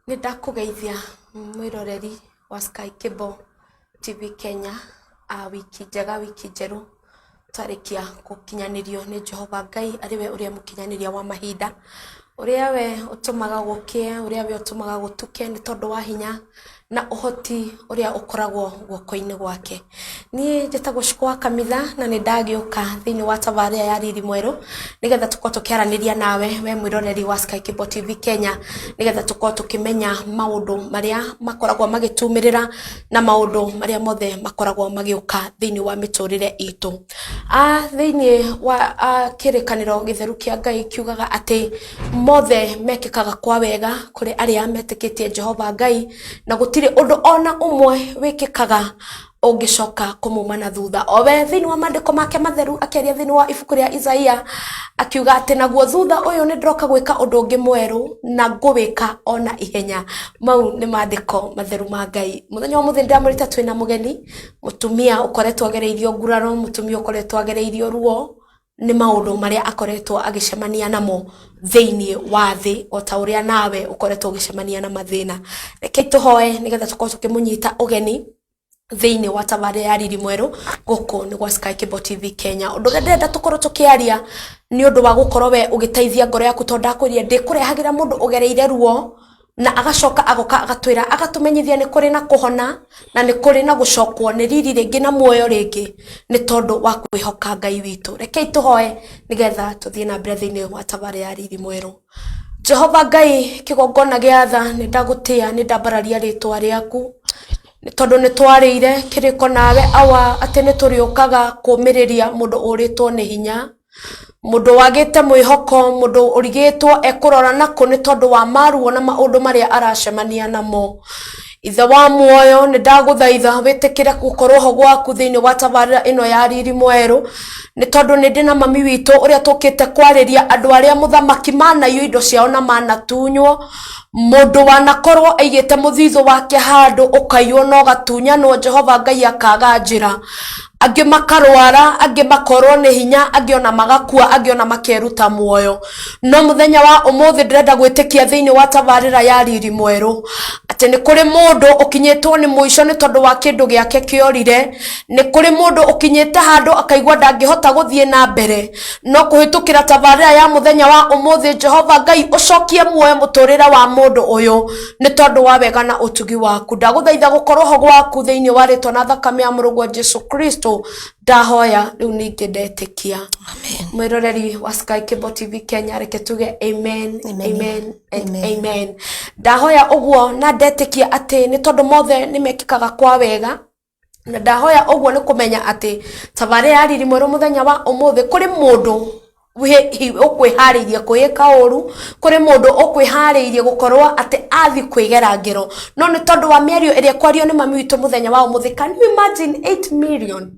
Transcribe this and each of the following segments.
Nĩndakũgeithia mwĩroreri wa Sky Cable TV Kenya, wiki njega, wiki njeru twarikia gukinyanĩrio nĩ Jehova Ngai, ariwe ũrĩa mũkinyanĩria wa mahinda, ũrĩa we ũtũmaga gũkie, ũrĩa we ũtũmaga gũtuke nĩ tondũ wa hinya na ũhoti ũrĩa ũkoragwo guoko-inĩ gwake. Niĩ njĩtagwo Shiko Kamitha na nĩndagĩũka thĩinĩ wa tabarĩra ya Riri Mwerũ nĩgetha tũkorwo tũkĩaranĩria nawe we mwĩroreri wa Sky Cable TV Kenya, nĩgetha tũkorwo tũkĩmenya maũndũ marĩa makoragwo magĩtumĩrĩra na maũndũ marĩa mothe makoragwo magĩũka thĩinĩ wa mĩtũrĩre itũ. Thĩinĩ wa kĩrĩkanĩro gĩtheru kĩa Ngai kiugaga atĩ mothe mekĩkaga kwa wega kũrĩ arĩa metĩkĩtie Jehova Ngai, na gũtirĩ ũndũ ona ũmwe wĩkĩkaga ũngĩcoka kũmuma na thutha. Owe thĩinĩ wa maandĩko make matheru akĩaria thĩinĩ wa ibuku rĩa Isaia akiuga atĩ naguo thutha ũyũ nĩndoka gwĩka ũndũ ũngĩ mwerũ na ngũwĩka ona ihenya. Mau nĩ maandĩko matheru ma Ngai. Mũthenya wa mũthĩ ndamũrĩte twĩna mũgeni, mũtumia ũkoretwo agereirio nguraro, mũtumia ũkoretwo agereirio ruo nĩ maũndũ marĩa akoretwo agĩcemania namo thĩinĩ wa thĩ, o ta ũrĩa nawe ũkoretwo ũgĩcemania na mathĩna. Rekei tũhoe nĩgetha tũkorwo tũkĩmũnyita ũgeni thĩinĩ wa tabarĩra ya Riri Mwerũ gũkũ nĩ gwa Sky Cable TV Kenya. Ũndũ ũrĩa ndĩrenda tũkorwo tũkĩaria nĩ ũndũ wa gũkorwo we ũgĩteithia ngoro yaku, tondũ ndakwĩrire ndĩkũrehagĩra mũndũ ũgereire ruo na agacoka agoka agatwĩra, agatũmenyithia nĩ kũrĩ na kũhona na nĩ kũrĩ na gũcokwo nĩ riri rĩngĩ na muoyo rĩngĩ nĩ tondũ wa kwĩhoka Ngai witũ. Rekei tũhoe nĩgetha tũthiĩ na mbere thĩinĩ wa tabarĩra ya Riri Mwerũ. Jehova Ngai, kĩgongona gĩa tha, nĩndagũtĩa, nĩndambararia rĩtwa rĩaku nĩ tondũ nĩ twarĩire kĩrĩko nawe awa atĩ nĩ tũrĩũkaga kũũmĩrĩria mũndũ ũrĩtwo nĩ hinya, mũndũ wagĩte mwĩhoko, mũndũ ũrigĩtwo ekũrora nakũ nĩ tondũ wa maruo na maũndũ marĩa aracemania namo. Ithe wa muoyo, nĩndagũthaitha wĩtĩkĩre gũkorwo ho gwaku thĩinĩ wa tabarĩra ĩno ya Riri Mwerũ, nĩ tondũ nĩ ndĩ na mami witũ ũrĩa tũkĩte kwarĩria andũ arĩa mũthamaki manaiywo indo ciao na manatunywo, mũndũ wanakorwo aigĩte mũthithũ wake handũ ũkaiywo na ũgatunyanwo, Jehova Ngai akaga njĩra, angĩ makarwara, angĩ makorwo nĩ hinya, angĩ ona magakua, angĩ ona makeruta muoyo. No mũthenya wa ũmũthĩ ndĩrenda gwĩtĩkia thĩinĩ wa tabarĩra ya Riri Mwerũ atĩ nĩ kũrĩ mũndũ ũkinyĩtwo nĩ mũico nĩ tondũ wa kĩndũ gĩake kĩorire, nĩ kũrĩ mũndũ ũkinyĩte handũ akaigua ndangĩhota gũthiĩ na mbere, no kũhĩtũkĩra tabarĩra ya mũthenya wa ũmũthĩ, Jehova Ngai ũcokie muoyo mũtũrĩre wa mũndũ ũyũ nĩ tondũ wa wega na ũtugi waku. Ndagũthaitha gũkorwo ho gwaku thĩinĩ wa rĩtwa na thakame ya mũrũgwo Jesu Kristo ndahoya rĩu ningĩ ndetĩkia. Mwĩroreri wa Sky Cable TV Kenya, reke tuge amen, amen, amen. Ndahoya ũguo na ndetĩkia atĩ nĩ tondũ mothe nĩ mekĩkaga kwa wega, na ndahoya ũguo nĩ kũmenya atĩ tabarĩra ya Riri Mwerũ mũthenya wa ũmũthĩ kũrĩ mũndũ ũkwĩharĩirie kwĩka ũru, kũrĩ mũndũ ũkwĩharĩirie gũkorwo atĩ athi kwĩgera ngero, no nĩ tondũ wa mĩario ĩrĩa kwario nĩ mami witũ mũthenya wa ũmũthĩ. Can you imagine 8 million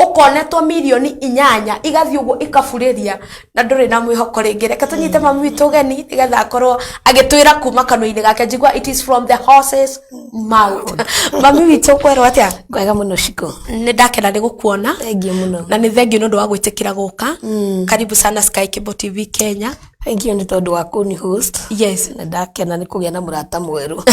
ũkonetwo milioni 8 igathiĩ ũguo ikaburĩria na ndũrĩ na mwĩhoko rĩngĩ? Reke tũnyite mami witũ ũgeni nĩgetha akorwo agĩtwĩra kuma kanua-inĩ gake. Njigua it is from the horse's mouth. Mami witũ kwerwo atĩa? Kwega mũno Shiko. Nĩndakena nĩ gũkuona. Thengiũ mũno. Na nĩ thengiũ nĩ ũndũ wa gwĩtĩkĩra gũka. Karibu sana Sky Cable TV Kenya. Thengiũ nĩ tondũ wa kũni host. Yes. Na ndakena nĩ kũgĩa na mũrata mwerũ.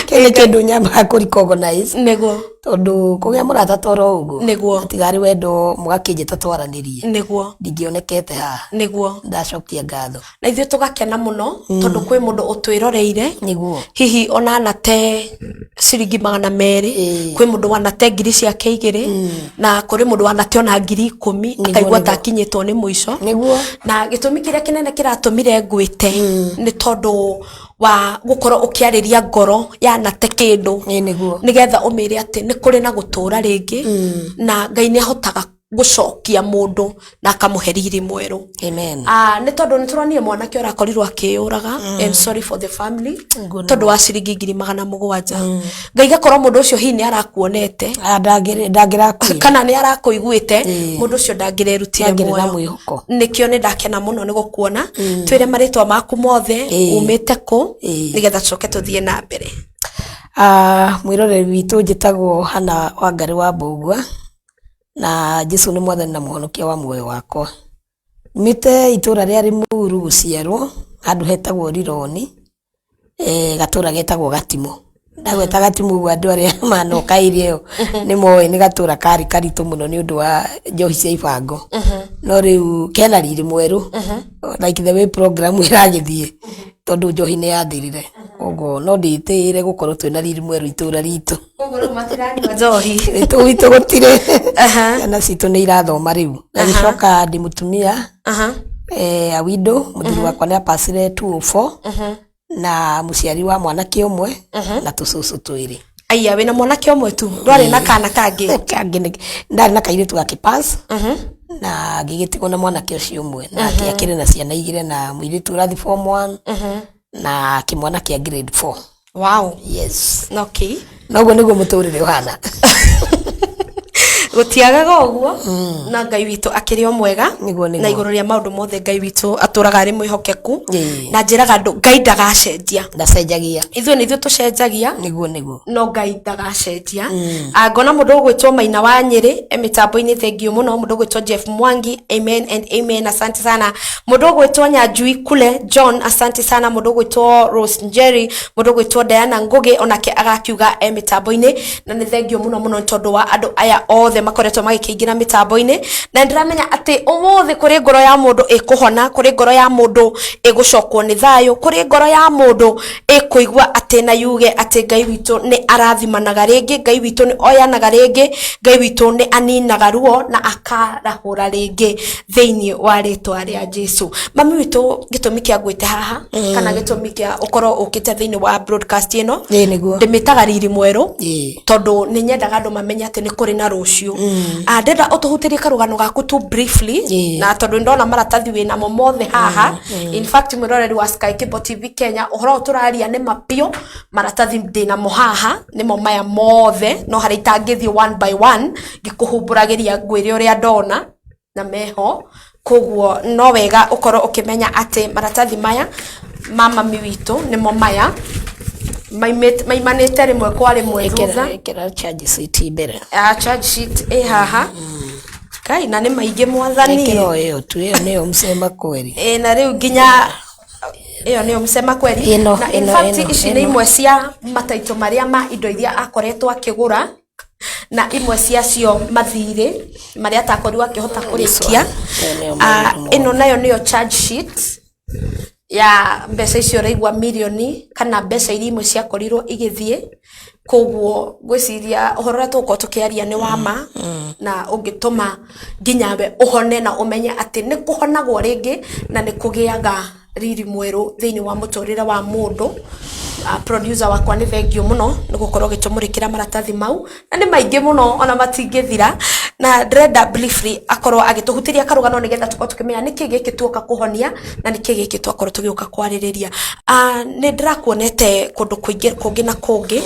Kĩrĩ kĩndũ nyambaga kũrecognize. Nĩguo. Tondũ kũgĩa mũrata toro ũguo. Nĩguo. Atigari wendo mũgakĩnjĩta twaranĩrie. Nĩguo. Ndingĩonekete haha. Nĩguo. Ndacokia ngatho. Na ithuĩ tũgakena mũno tondũ kwĩ mũndũ ũtwĩroreire. Nĩguo. Hihi ona anate ciringi 200, kwĩ mũndũ wanate ngiri ciake 2, na kũrĩ mũndũ wanate ona ngiri 10 akaigua takinyĩtwo nĩ mũico. Nĩguo. Na gĩtũmi kĩrĩa kĩnene kĩratũmire ngwĩte nĩ tondũ wa gũkorwo ũkĩarĩria ngoro ya nate kĩndũ, nĩgetha ũmĩre atĩ nĩ kũrĩ na gũtũra rĩngĩ, na Ngai nĩ ahotaga gũcokia mũndũ na akamũhe Riri Mwerũ. Amen. Nĩ tondũ nĩ tũronire mwanake ũrakorirwo akĩũraga, and sorry for the family, tondũ wa ciringi ngiri 700. Ngai gakorwo mũndũ ũcio hihi nĩ arakuonete, ndangĩrakuire kana nĩ arakũiguĩte, mũndũ ũcio ndangĩrerutire muoyo. Nĩkĩo nĩ ndakena mũno nĩ gũkuona, twĩre marĩtwa maku mothe, umĩte kũ, nĩgetha tũcoke tũthiĩ na mbere. Mwĩroreri witũ njĩtagwo Hana Wangari wa Mbũgua, na Jesu nĩ mwathani na mũhonokia wa muoyo wakwa. Mĩte itũra rĩa Limuru gũciarwo handũ hetagwo Rironi, gatura getagwo Gatimo ndagweta Gatimo gwa andu aria manoka irio ni moe ni gatura kari karitu muno ni undu wa njohi cia ibango no riu kena riri mweru like the way program iragithie tondu njohi ni yathirire ogo no nditire gukorwo twina riri mweru itura ritu Kogoro matirani njohi itu gutire na citu ni irathoma riu na gicoka ndi mutumia awindo muthuri wakwa ni apasire 204 na muciari wa mwanake umwe na tucucu twiri aya wina mwanake umwe tu ndwari na kana kangi ndari na kairitu gake pass na gigitigwo na mwanake ucio umwe na akiri na ciana igire na muiritu urathi form 1 na kimwana kia grade 4 wow yes okay noguo niguo muturire uhana gutiagaga uguo na Ngai witu akiri o mwega na iguru ria maundu mothe Ngai witu aturaga ari mwihokeku na njiraga andu Ngai ndagacenjia ndacenjagia ithuĩ nithuĩ tucenjagia niguo no Ngai ndagacenjia ngona mundu ugwitwo Maina wa Nyeri mitambo-ini thengio muno mundu ugwitwo Jeff Mwangi amen and amen asante sana mundu ugwitwo Nyanjui kule John asante sana mundu ugwitwo Rose Njeri mundu ugwitwo Diana Ngugi onake agakiuga mitambo-ini na ni thengio muno tondu wa andu aya othe makoretwo magikingira mitambo-ini na ndiramenya ati umuthi kuri ngoro ya mundu ikuhona kuri ngoro ya mundu igucokwo ni thayo kuri ngoro ya mundu ikuigwa ati na yuge ati Ngai witu ni arathimanaga ringi Ngai witu ni oyanaga ringi Ngai witu ni aninaga ruo na akarahura ringi thiini wa ritwa ria Jesu mami witu gitumi kia gwite haha kana gitumi kia ukoro ukite thiini wa broadcast ino ndimitaga riri mweru tondu ni nyendaga andu mamenye ati ni kuri na rucio ndenda utuhutirie karugano gaku tu briefly na tondu ndona maratathi wina mo mothe haha in fact mwiroreri wa Sky Cable TV Kenya uhoro turaria ni mapio maratathi ndina mo haha nimo maya mothe no hari itangithio one by one ngikuhumburagiria ngwire uria ndona na meho koguo no wega ukoro ukimenya ati maratathi maya mama mi witu nimo maya maimanite rimwe kwa rimwe ekera charge sheet mbere charge sheet haha kai na ni maingi mwathani ekero iyo tu iyo niyo msema kweli na riu nginya iyo niyo msema kweli na in fact ici ni imwe cia mataito maria ma indo iria akoretwo akigura na imwe cia cio mathire maria atakorirwo akihota kurikia ino nayo niyo charge sheet ya mbeca icio raigwa milioni kana mbeca iria imwe cia korirwo igithie koguo gwiciria uhoro tuko tukiaria ni wama na ungituma nginyawe uhone na umenye ati ni kuhonagwo ringi na ni kugiaga riri mweru thiini wa muturire wa mundu producer wakwa ni thengio muno ni gukorwo gitumurikira maratathi mau na ni maingi muno ona matingithira na ndrenda briefly akorwo agituhutiria karugano nigetha tuko tukimenya niki giki tuoka kuhonia na niki giki twakorwo tugiuka kwaririria ni ndirakuonete kundu kungi na kungi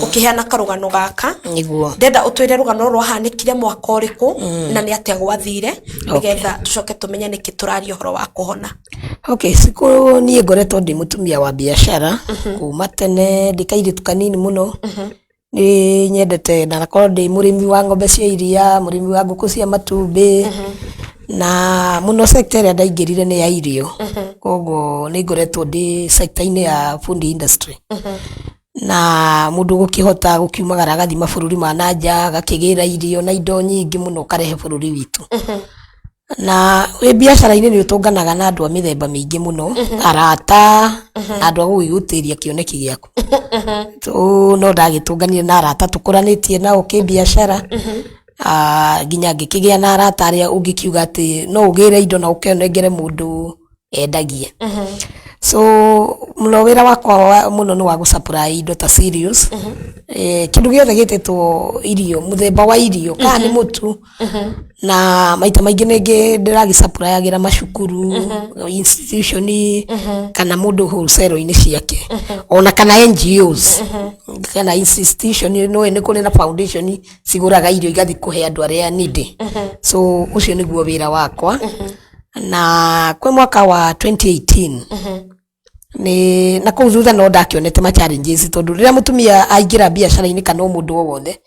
ukiheana karugano gaka niguo ndenda utwire rugano rwahanikire mwaka uriku na ni atia gwathire nigetha tucoke tumenye niki turaria horo wa kuhona okay siku nie ngoretwo ndi mutumia wa biashara kuma tene ndikairitu kanini muno ni nyendete na nakorwo ndi murimi wa ng'ombe cia iria murimi wa nguku cia matumbi na muno sector ria ndaingirire ni ya irio koguo ni ngoretwo ndi sector-ini ya food industry na mundu gukihota gukiumagara gathi mabũrũri ma nanja gakigira irio na indo nyingi muno karehe bũrũri witu na we biashara-ini ni utunganaga na andu a mithemba mingi muno arata andu a gugigutiria kioneki giaku no ndagitunganire na arata tukuranitie nao kibiashara nginya ngikigia na arata aria ungikiuga ati no ugire indo na ukionengere mundu endagie so muno wira wakwa muno ni wa gusupply indo ta cereals kindu giothe gititwo irio muthemba wa irio kana ni mutu na maita maingi ningi ndiragisupply agira macukuru institution kana mundu wholesale-ini ciake ona kana NGOs kana institution no ni kuri na foundation siguraga irio igathi kuhe andu aria needy so ucio niguo wira wakwa na kwe mwaka wa 2018 ni na kuzutha no ndakionete ma challenges tondu rira mutumia aingira biashara-ini kana mundu wothe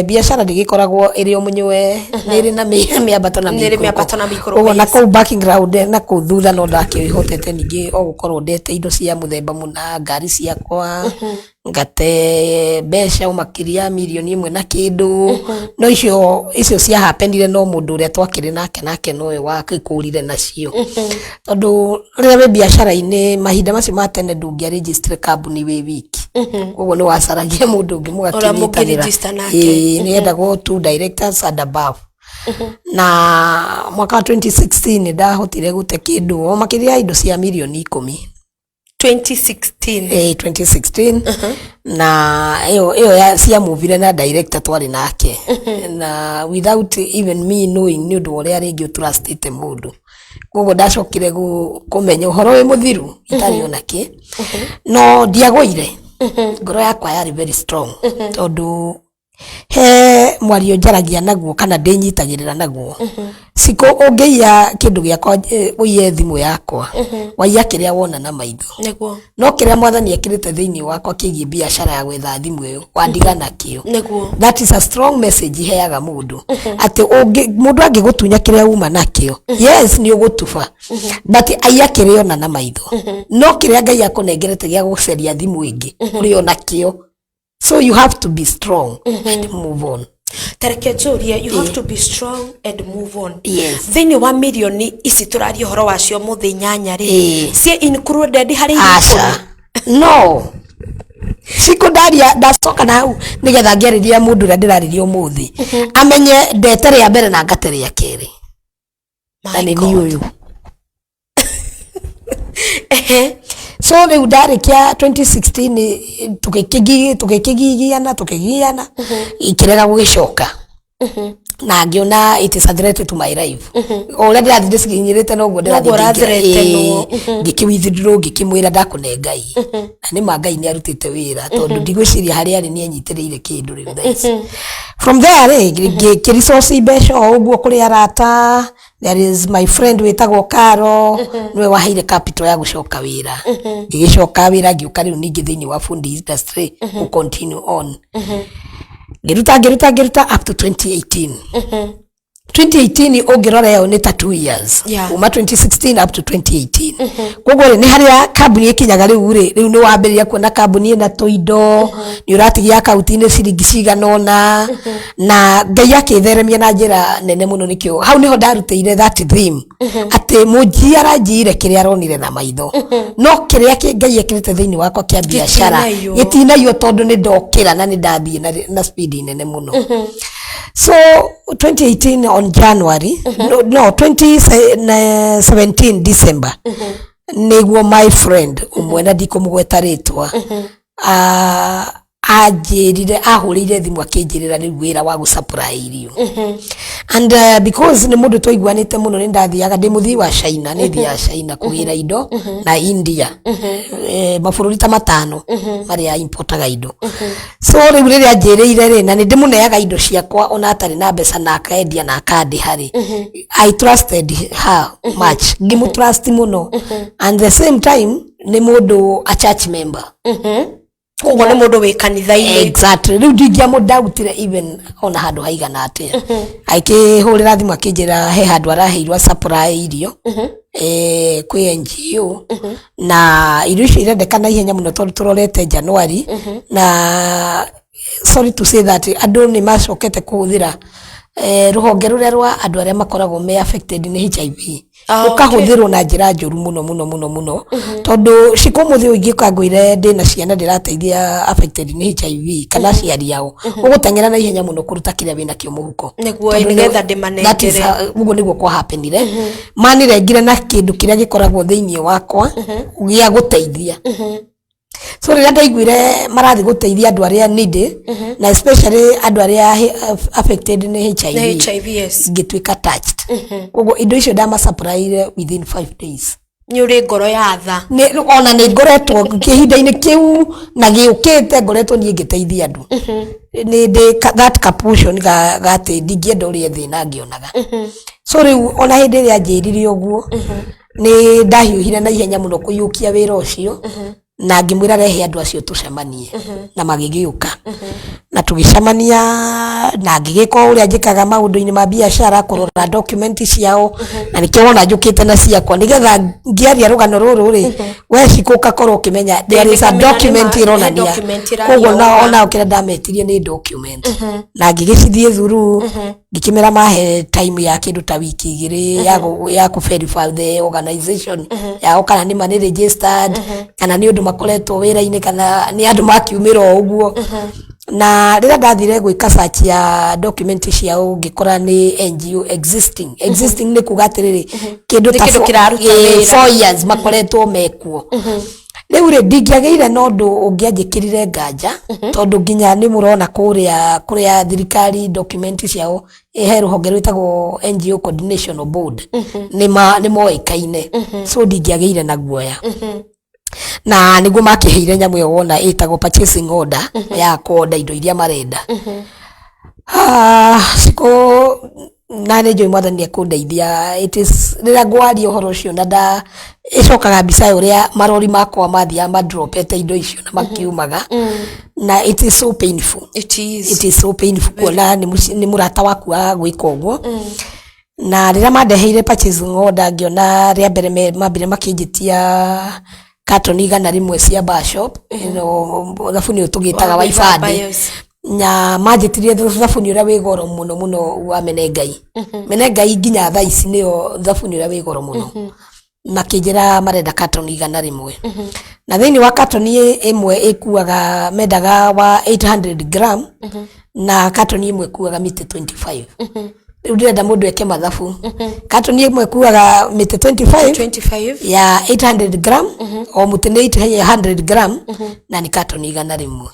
biashara ndigikoragwo iri o munywe niri na miambato na mikoro ugo na ko background na ko thutha no ndakihotete ningi o gukorwo ndete indo cia muthemba muna ngari ciakwa ngate besha umakiria milioni 1 na kindu no icio cia happenire no mundu uria twakire nake noe wakikurire nacio tondu riria we biashara ine mahinda macio matene ndungia register company we wiki ugo ni wacaragia mundu ungi mugakinyitanira ni endagwo 2 directors and above na mwaka 2016 ndahotire gute kindu o makiria indo cia milioni 10 2016 na iyo ya cia movie na director twari nake na without even me knowing ni undu uria ringi trustite mundu gogo ndacokire kumenya uhoro we muthiru itari onake no ndiagoire ngoro yakwa yari very strong tondu he mwario njaragia naguo kana ndinyitagirira naguo siko ungeia kindu giakwa uye thimu yakwa waiya kiria wona na maitho neguo no kiria mwathani ekirite thiini wakwa kigi biashara ya gwetha thimu iyo wandiga nakio neguo that is a strong message heaga mundu ati mundu angigutunya kiria uma nakio yes ni ugutuba but aiya kiria ona na maitho no kiria Ngai akunengerete gia guceria thimu ingi uri ona kio. So you have to be strong and move on. Tareke Joria, you have to be strong and move on. Yes. Thini wa milioni isi turari horo wacio muthi nyanya ri. Sie included hari Asha. No. Sikodaria ndacoka na hau nigetha ngeriria mundu ria ndirariria umuthi. Amenye ndetere ya mbere na ngatere ya keri. Na ni uyu. So riu ndarikia 2016 tukigigiana ikirega gugicoka na ngiona it is a threat to my life ore ndirathi ndiciginyirite no guo ndirathi ngikiwithindro ngikimwira ndakune Ngai na ni Ngai ni arutite wira tondu ndigwiciria hari ari ni anyitireire kindu riu thaisi from there ngikirisource besho uguo kuri arata. There is my friend wetagwo Karo niwe waheire capital ya gucoka wira ngigicoka wira ngiuka riu ningi thiini wa food industry to continue on ngiruta up to 2018 2018 ongirora yao ni ta 2 years uma 2016 up to 2018 koguo ni haria kambuni ikinyaga riu ni wambiriria kuona kambuni ina toindo ni uratigia account ine ciringi ciganona na Ngai akitheremia na njira nene muno nikio hau niho ndarutire that theme ati munji aranjire kiria aronire na maitho no kiria Ngai ekirite thiini wakwa kia biashara gitinayo tondu ni ndokira na ni ndathie na speed nene muno. So 2018 on January, no 2017 December, niguo my friend umwena ndikumugweta ritwa ajirire ahurire thimu akinjirira ni wira wa gusupply irio and because ni mundu twaiguanite muno ni ndathiaga ndi muthii wa China ni thia China kugira indo na India mabũrũri ta matano maria importaga indo so riu riria njirire ri na ni ndimuneaga indo ciakwa ona atari na mbeca na akaendia na akandi hari I trusted her much ngimutrust muno and the same time ni mundu a church member ugo ni mundu wi kanitha-ini exactly riu ndingia mudautire even ona handu haigana atia akihurira thimu akinjira he handu araheirwa supply irio kwi NGO na irio icio irendekana ihenya muno tondu turorete January na sorry to say that andu ni macokete kuhuthira ruhonge ruria rwa andu aria makoragwo me affected ni HIV ukahuthirwo na njira njuru muno tondu cikumuthi ungika ngwire ndina ciana ndirateithia affected ni HIV kana ciari yao ugutengera na ihenya muno kuruta kiria wina kio muhuko niguo nigetha ndimanengere uguo niguo kwa happenire manire ngire na kindu kiria gikoragwo thiini wakwa gia guteithia so riria ndaiguire marathi guteithia andu aria needy na especially andu aria affected ni HIV yes ngitwika touched uguo indo icio ndama supply within 5 days ni uri ngoro ya tha ni ona ni ngoretwo kihinda-ini kiu na giukite ngoretwo nie ngiteithia andu ni that capution gati ndingienda uria thina ngionaga so riu ona hindi ria njirire uguo ni ndahiuhire na ihenya muno kuyukia wira ucio na ngimwira rehe andu acio tucemanie na magigiuka na tugicemania na ngigika uria njikaga maundu-ini ma biashara kurora document ciao na nikio wona njukite na ciakwa nigetha ngiaria rugano ruru ri we cikuka korwo ukimenya there is a document ironania koguo ona ukira ndametirie ni document na ngigicithie thuru ngikimera mahe time ya kindu ta wiki igiri ya ku verify the organization yao kana ni mani registered kana ni undu makoretwo wira-ini kana ni andu makiumira uguo na rira ndathire gwika search ya document ciao ngikora ni NGO existing ni kuga atiriri kindu ta 4 years makoretwo mekuo riu ri ndingiageire no ndu ungianjikirire nganja tondu nginya ni murona kuria thirikari document ciao he ruhonge rwitagwo NGO Coordination Board ni moikaine so ndingiageire na guoya na niguo makiheire nyamu yo wona itagwo purchasing order ya kuoda indo iria marenda siko nane jo mwathani akundeithia it is rira gwari uhoro ucio na nda icokaga mbica uria marori makwa mathia madropete indo icio na makiumaga na it is so painful it is so painful kuona ni murata waku wa gwika uguo na rira mandeheire purchasing order ngiona ria mbere mambire makinjitia katoni igana rimwe cia bashop thabuni utugitaga wa ibandi nya majitirie thabuni uria wi goro muno wa Menengai Menengai nginya thaa ici nio thabuni uria wi goro muno makinjira marenda katoni igana rimwe na thiini wa katoni imwe ikuaga mendaga wa 800 gram na katoni imwe ikuaga mite 25 riu ndirenda mundu eke mathabu katoni imwe ikuaga mite 25 ya 800 gram o muti ni 800 gram na ni katoni igana rimwe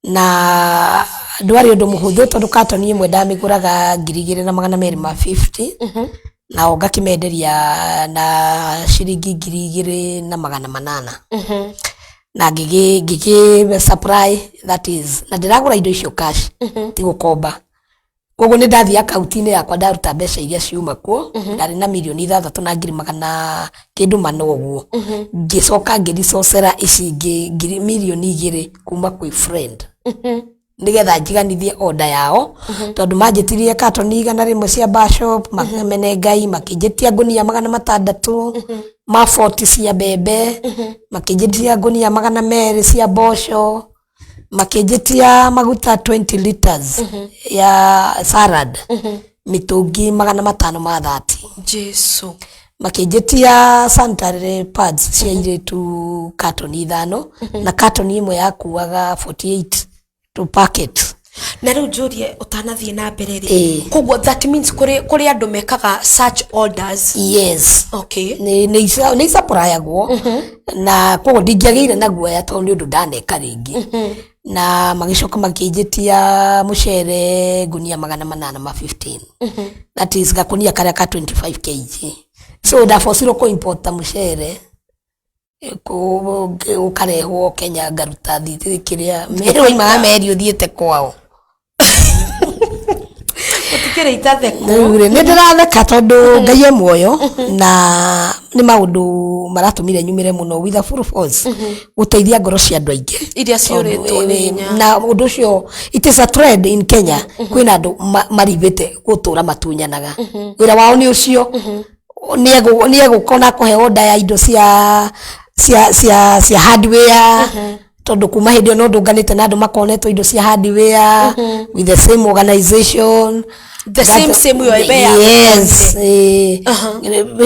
na ndwari undu muhuthu tondu katoni imwe ndamiguraga 2,250 na ngakimenderia na ciringi 2,800 na ngigi supply that is na ndiragura indo icio cash ti gukomba koguo ni ndathi akaunti-ini yakwa ndaruta mbeca iria ciuma kuo ndari na milioni 6 na 100 kindu manoguo ngicoka ngiricocera ici milioni 2 kuma kwi friend nigetha njiganithie order yao tondu manjitirie katoni igana rimwe cia bashop Menengai makinjitia ngunia 600 ma 40 cia bebe makinjitia ngunia 200 cia mboco makinjitia maguta 20 liters ya salad mitungi 500 ma 30 Jesu makinjitia sanitary pads cia iritu katoni 5 na katoni imwe yakuaga 48 to packet na riu njurie utanathie na mbere ri koguo that means kuri andu mekaga search orders yes okay ni supplyagwo na koguo ndingiageire na guoya tondu ni undu ndaneka ringi na magicoka makinjitia mucere gunia 815 that is gakunia karia ka 25 kg so ndabocirwo ku import mucere ukarehwo Kenya ngaruta thithi kiria mero imaga meri uthiete kwao utikire itatheko ni ndiratheka tondu Ngai e muoyo na ni maundu maratumire nyumire muno with a full force guteithia ngoro cia andu aingi iria ciuritwo ninya na undu ucio it is a trend in Kenya kwina andu marivete gutura matunyanaga wira wao ni ucio niego kona kuhe order ya indo cia hardware tondu kuma hindi no ndunganite na andu makonetwo indo cia hardware with the same organization the same yo ebea yes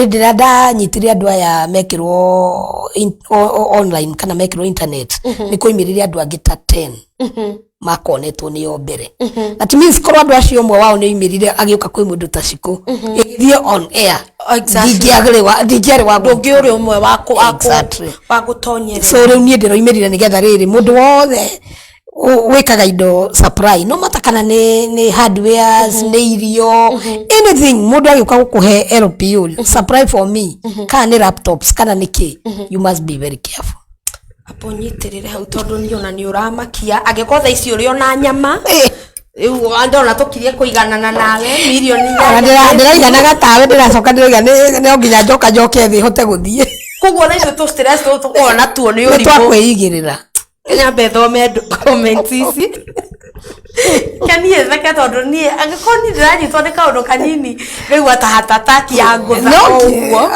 ndira ndanyitirie andu aya mekirwo online kana mekirwo internet ni kuimiriria andu angi ta 10 makonetwo ni yo mbere that means korwo andu acio mwe wao ni imirire agiuka kwi mundu ta ciku ithie on air ndingiari wa ndungi uri umwe wa gutonyera so riu nie ndiroimirire nigetha riri mundu wothe wikaga indo supply no matakana ni hardwares ni irio anything mundu agiuka gukuhe LPU supply for me kana ni laptops kana niki you must be very careful apo nyitirire hau tondu niona ni uramakia agikotha ici uri ona nyama riu andona tukirie kuiganana nawe milioni ndiraiganaga tawe ndiracoka ndiriga ni nginya njoke thi hote guthie Koguo na ithu stress tu ona tuo ni uri twakwĩigĩrĩra Kenya bethome comments ici kani thaka tondu ni angikoni ndiranyitwo ni kaundu kanini riu atahataki ya ngutha oguo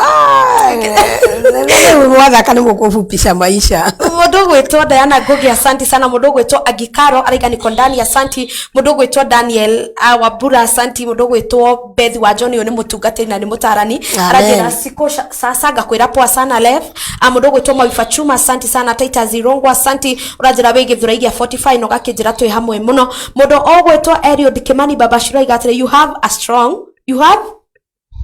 wathaka nĩ gũkũfupisha maisha mundu gwitwo Diana Ngugi asanti sana mundu gwitwo Agikaro araiga niko ndani asanti mundu gwitwo Daniel Wabura asanti mundu gwitwo Beth wa John ni mutungatiri na ni mutarani arajira siko sasa ngakwira poa sana left mundu gwitwo Mawifa Chuma asanti sana Taita Zirongo asanti urajira wege thuraigia 45 no gakijira twi hamwe muno mundu ogwitwo Eliud Kimani Baba Shira igatire you have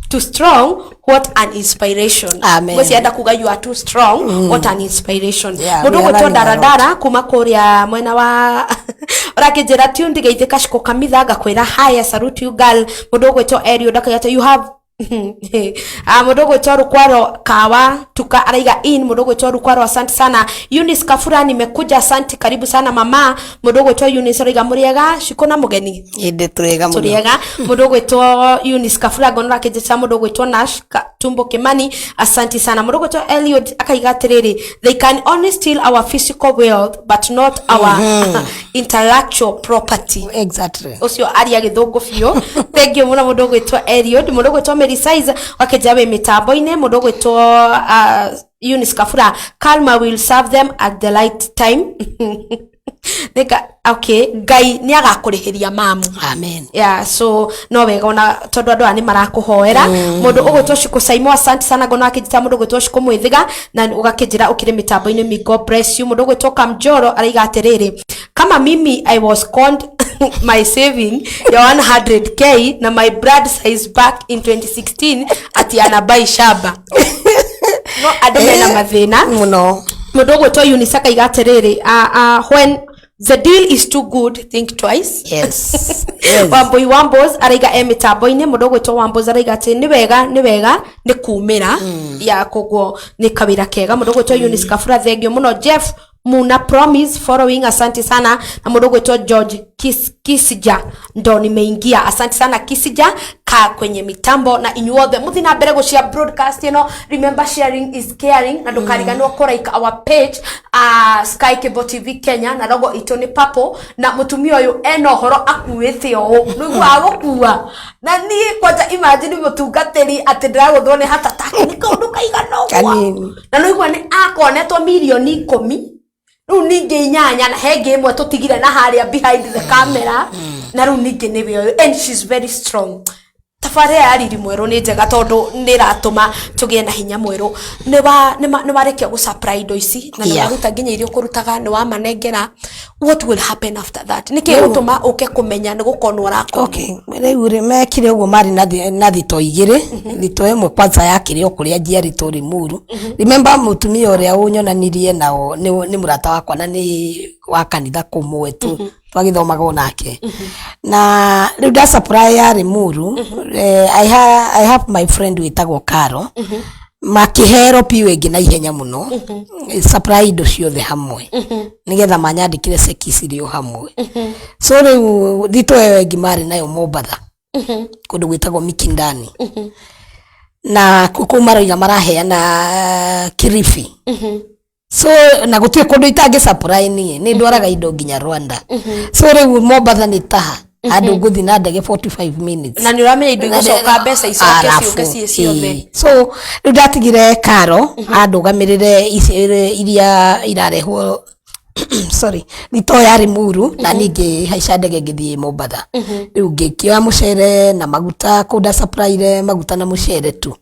too strong what an inspiration mwezi enda kuga you are too strong what an inspiration mundu gwitwo Daradara kuma kuria mwena wa rakijira tundi geithika shiko kamitha ngakwira haya salute you girl mundu gwitwo Eliud akagata you have mundu gwitwo Rukwaro Kawa tuka araiga in mundu gwitwo Rukwaro asante sana Eunice Kafura nimekuja asante karibu sana mama mundu gwitwo Eunice araiga muriega shiko na mugeni inde turega muno turiega mundu gwitwo Eunice Kafura gonora kejeta mundu gwitwo Nash Tumbo Kimani asante sana mundu gwitwo Eliud akaiga atiriri they can only steal our physical wealth but not our intellectual property exactly ucio aria githungu bio thank you muno mundu gwitwo Eliud mundu gwitwo Size wakejawe mitambo-ine mundu gwitwo Eunice Kafura Kalma will serve them at the right time Nika okay Ngai ni agakurihiria mamu amen yeah so no wega ona tondu andu ani marakuhoera mundu ugwitwo Shiko Saimo asante sana gona akijita mundu ugwitwo Shiko Mwithiga na ugakijira ukire mitambo-ine mi God bless you mundu ugwitwo Kamjoro araiga atiriri kama mimi I was conned my saving ya 100k na my blood size back in 2016 ati anabai shaba no adome na mathina muno mundu gwitwo Eunice akaiga atiriri when the deal is too good think twice yes Wambos araiga mitambo-ine mundu gwitwo Wambos araiga ati ni wega ni kumira ya koguo ni kawira kega mundu gwitwo Eunice Kafura thengio muno Jeff Muna promise following asante sana na mundu gwitwo George Kisija ndo nimeingia asante sana Kisija ka kwenye mitambo na inyuothe muthina mbere gucia broadcast remember sharing is caring na ndukariganwo kuraika our page Sky Cable TV Kenya na logo ito ni papo na mutumia uyu eno horo akuite o niguo agukua na ni kwanja imagine mutungatiri ati ndiraguthwo ni hata taki ni kaundu kaigana ogwa na niguo ni akonetwo milioni 10 Ru ninge nyanya na hege imwe tutigire na haria behind the camera na ru ninge niwe and she's very strong tafare ariri mwero ni njega tondu niratuma tugie na hinya mwero ni marekia gu surprise ici na ni waruta nginya irio kurutaga ni wa manengera what will happen after that niki gutuma uke kumenya ni gukonwo rako okay riu ri mekire uguo mari na thito igire thito imwe kwanza yakire okuria njiari turi muru remember mutumia uria unyonanirie nao ni murata wakwa na ni wa kanitha kumwe tu twagithomaga nake na riu da supply ya Rimuru I have my friend witagwo Karo makihero piwe ingi na ihenya muno supply indo ciothe hamwe nigetha manyandikire sekisirio hamwe so riu thito wengi mari nayo Mombatha kundu gwitagwo Mikindani na kukuma roiga maraheana Kirifi so na gutie kundu itange supply ni ndwaraga indo nginya Rwanda so riu Mombatha ni taha andu nguthi na ndege 45 minutes na ni uramenya indo igocoka mbeca icoke ciothe so riu ndatigire Karo andugamirire iria irarehwo sorry thito ya Rimuru na ningi haica ndege ngithie Mombatha riu ngikioya mucere na maguta kuda supply maguta na mucere tu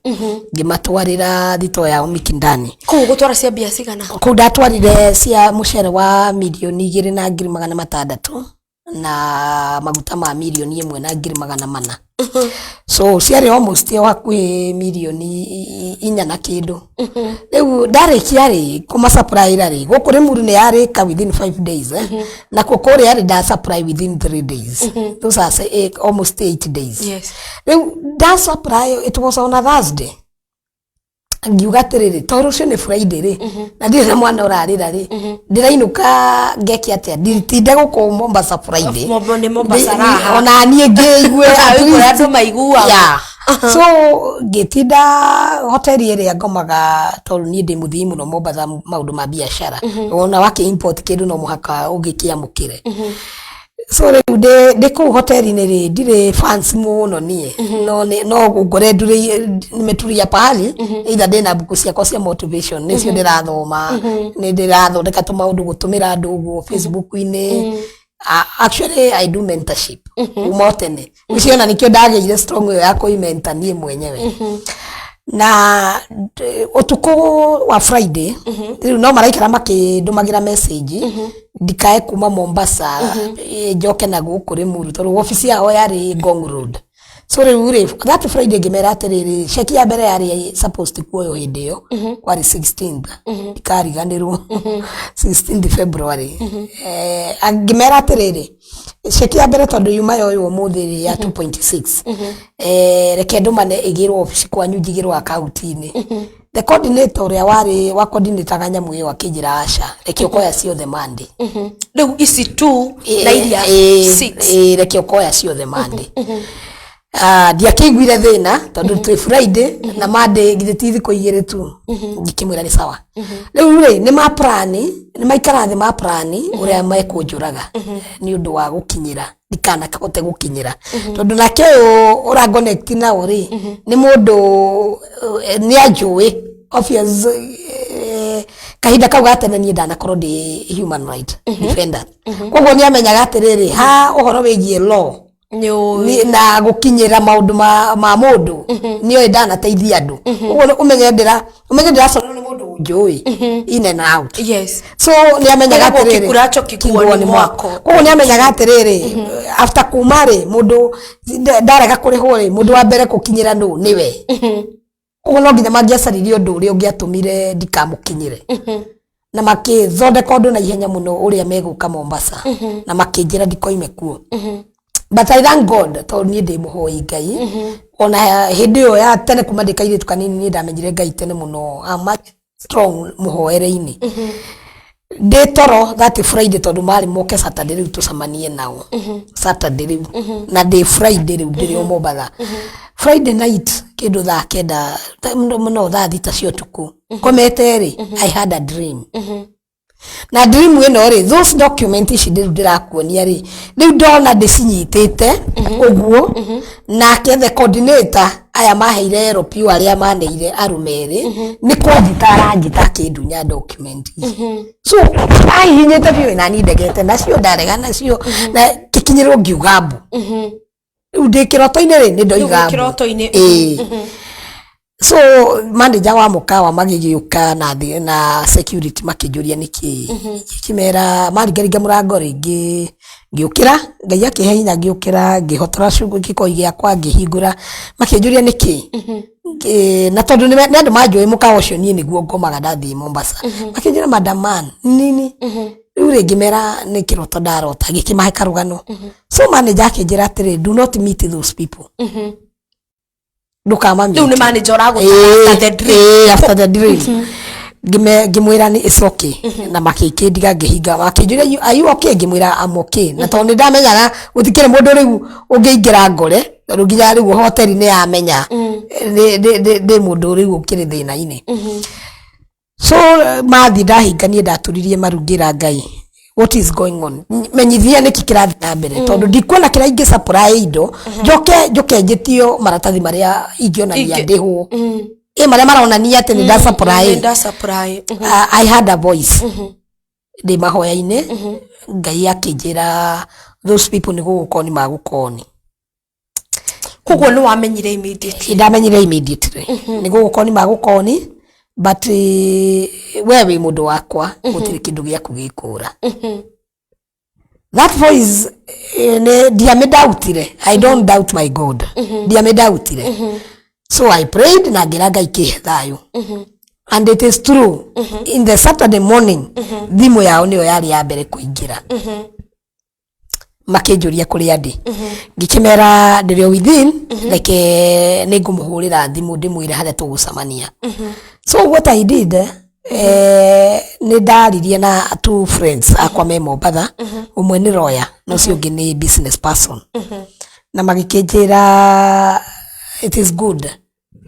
ngimatwarira thito ya Mikindani ku gutwara cia bia cigana kuda twarire cia mucere wa milioni 2,600 na maguta ma milioni 1,400 so ciari almost wakwi milioni 4 na kindu riu ndarikia ri kuma supply ri gukuri muru ni yari ka within 5 days na kokore yari da supply within 3 days those are almost 8 days yes riu da supply it was on a Thursday ngiuga tiriri torucio ni Friday ri na ndire mwana urarira ri ndirainuka ngeki atia nditinde guko Mombasa Friday Mombasa raha ona nie ngeigwe andu maigua So ngitinda hoteli ĩrĩa ngomaga tondũ niĩ ndĩ mũthii mũno Mombatha maũndũ ma biacara ona wake import kĩndũ no mũhaka ũngĩkĩamũkĩre. So rĩu ndĩ kũu hoteli-inĩ rĩ ndirĩ fans mũno niĩ no ngore nimetulia pahali either ndĩna mbuku ciakwa cia motivation nĩcio ndĩrathoma nĩ ndĩrathondeka tũmaũndũ gũtũmĩra andũ ũguo Facebook-inĩ. Actually I do mentorship uma tene uciona nikio ndagĩire strong yo ya kũimenta niĩ mwenyewe. Na utuko wa Friday rĩu no maraikara makĩndũmagĩra message ndikae kuma Mombasa njoke na gũkũ Limuru tondũ office yao yarĩ Ngong Road. So rĩu that Friday ngĩmera atĩrĩrĩ cheki ya mbere yarĩ supposed kuoyo hĩndĩ ĩyo kwarĩ 16th ndikariganĩrwo 16th February. Ngĩmera atĩrĩrĩ cheki ya mbere tondũ yuma yoyo ũmũthĩ ya 2.6 reke ndũmane ĩgĩrwo office kwanyu njigĩrwo account-inĩ. The coordinator ũrĩa warĩ wa coordinator nyamũ ĩyo akĩnjĩra aca reke ũkoya ciothe Monday. Rĩu ici 2 na iria 6 reke ũkoya ciothe Monday. Ndiakĩiguire thĩna tondũ twĩ Friday na Monday ngithĩti thikũ igĩrĩ tu ngĩkĩmwĩra nĩ sawa. Rĩu rĩ nĩ ma plan nĩ maikara thĩ ma plan ũrĩa mekũnjũraga nĩ ũndũ wa gũkinyĩra ndikanahote gũkinyĩra tondũ nake ũra connect nao rĩ nĩ mũndũ nĩ anjũĩ obvious kahinda kau gatene niĩ ndanakorwo ndĩ human right defender. Koguo nĩ amenyaga atĩrĩrĩ ha ũhoro wĩgiĩ law na gukinyira maundu ma mundu niyo ndanateithia andu uguo umenye ndiracorwo ni mundu njui in and out. Yes. So ni amenyaga atiriri kuracho kikuo ni mwako uguo ni amenyaga atiriri after kumari mundu ndarega kurihwo ri mundu wa mbere gukinyira ndu niwe uguo no nginya mangiacaririe undu uria ungiatumire ndikamukinyire na makithondeka undu na ihenya muno uria meguka Mombasa na makinjira ndikoime kuo. But I thank God tondũ niĩ ndĩ mũhoi Ngai ona hĩndĩ ĩyo ya tene kuma ndĩ kairĩtu kanini niĩ ndamenyire Ngai tene mũno I'm much strong mũhoere-inĩ. Ndĩ toro that Friday tondũ marĩ moke Saturday rĩu tũcemanie nao Saturday rĩu na ndĩ Friday rĩu ndĩrĩ o Mombatha. Friday night kĩndũ thaa kenda mũno thaa thita cia ũtukũ komete rĩ I had a dream. Na dream ĩno rĩ those documents ici ndĩrakuonia rĩ rĩu ndona ndĩcinyitĩte ũguo nake the coordinator aya maheire ropio arĩa maneire arume rĩ nĩ kwanjita aranjita kĩndunya document ici. So ahinyĩte biũ na niĩ ndegete nacio ndarega nacio na kikinyĩrwo ngiuga mbu rĩu ndĩ kĩroto-inĩ rĩ nĩ ndoiga mbu. So manager wa mukawa magĩgĩũka na security makĩnjũria nĩkĩ kimera maringaringa mũrango rĩngĩ ngĩũkĩra Ngai akĩhe hinya ngĩũkĩra ngĩhotora cungu gĩkoi gĩakwa ngĩhingũra makĩnjũria nĩkĩ na tondũ nĩ andũ manjũĩ mukawa ũcio niĩ nĩguo ngomaga ndathiĩ Mombasa makĩnjũria madam man nini rĩu rĩngĩ mera nĩ kĩroto ndarota gĩkĩmahe karũgano. So manager akĩnjĩra atĩrĩ do not meet those people. Ndũkamamenya rĩu nĩ manager ũragũta after the drill ngĩmwĩra nĩ it's okay na makĩndiga ngĩhinga makĩnjũria are you okay ngĩmwĩra I'm okay na tondũ ndamenyaga gũtikĩrĩ mũndũ rĩu ũngĩingĩra ngore tondũ nginya rĩu hoteli nĩ yamenya ndĩ mũndũ rĩu ũkĩrĩ thĩna-inĩ. So mathi ndahinga niĩ ndatũririe marungĩra Ngai what is going on menyithia nĩkĩ kĩrathiĩ na mbere tondũ ndikuona kĩraingĩ supply indo njoke njĩtio maratathi marĩa ingĩonania ndĩhwo marĩa maronania atĩ nĩ nda supply. I had a voice ndĩ mahoya-inĩ Ngai akĩnjĩra those people nĩ gũgũkoni magũkoni. Koguo nĩ wamenyire immediately? Ndamenyire immediately nĩ gũgũkoni magũkoni but we wĩ mũndũ wakwa gũtirĩ kĩndũ gĩaku gĩkũra. That voice ndiamĩndautire. I don't doubt my God. Ndiamĩndautire. So I prayed na ngĩra Ngai kĩhe thayũ. And it is true. In the Saturday morning thimũ yao nĩyo yarĩ ya mbere kũingĩra makĩnjũria kũrĩa ndĩ ngĩkĩmera ndĩrĩ within like nĩ ngũmũhũrĩra thimũ ndĩmwĩre harĩa tũgũcemania. So what I did nĩ ndaririe na two friends akwa me Mombatha ũmwe nĩ lawyer na ũcio ũngĩ nĩ business person na magĩkĩnjĩra it is good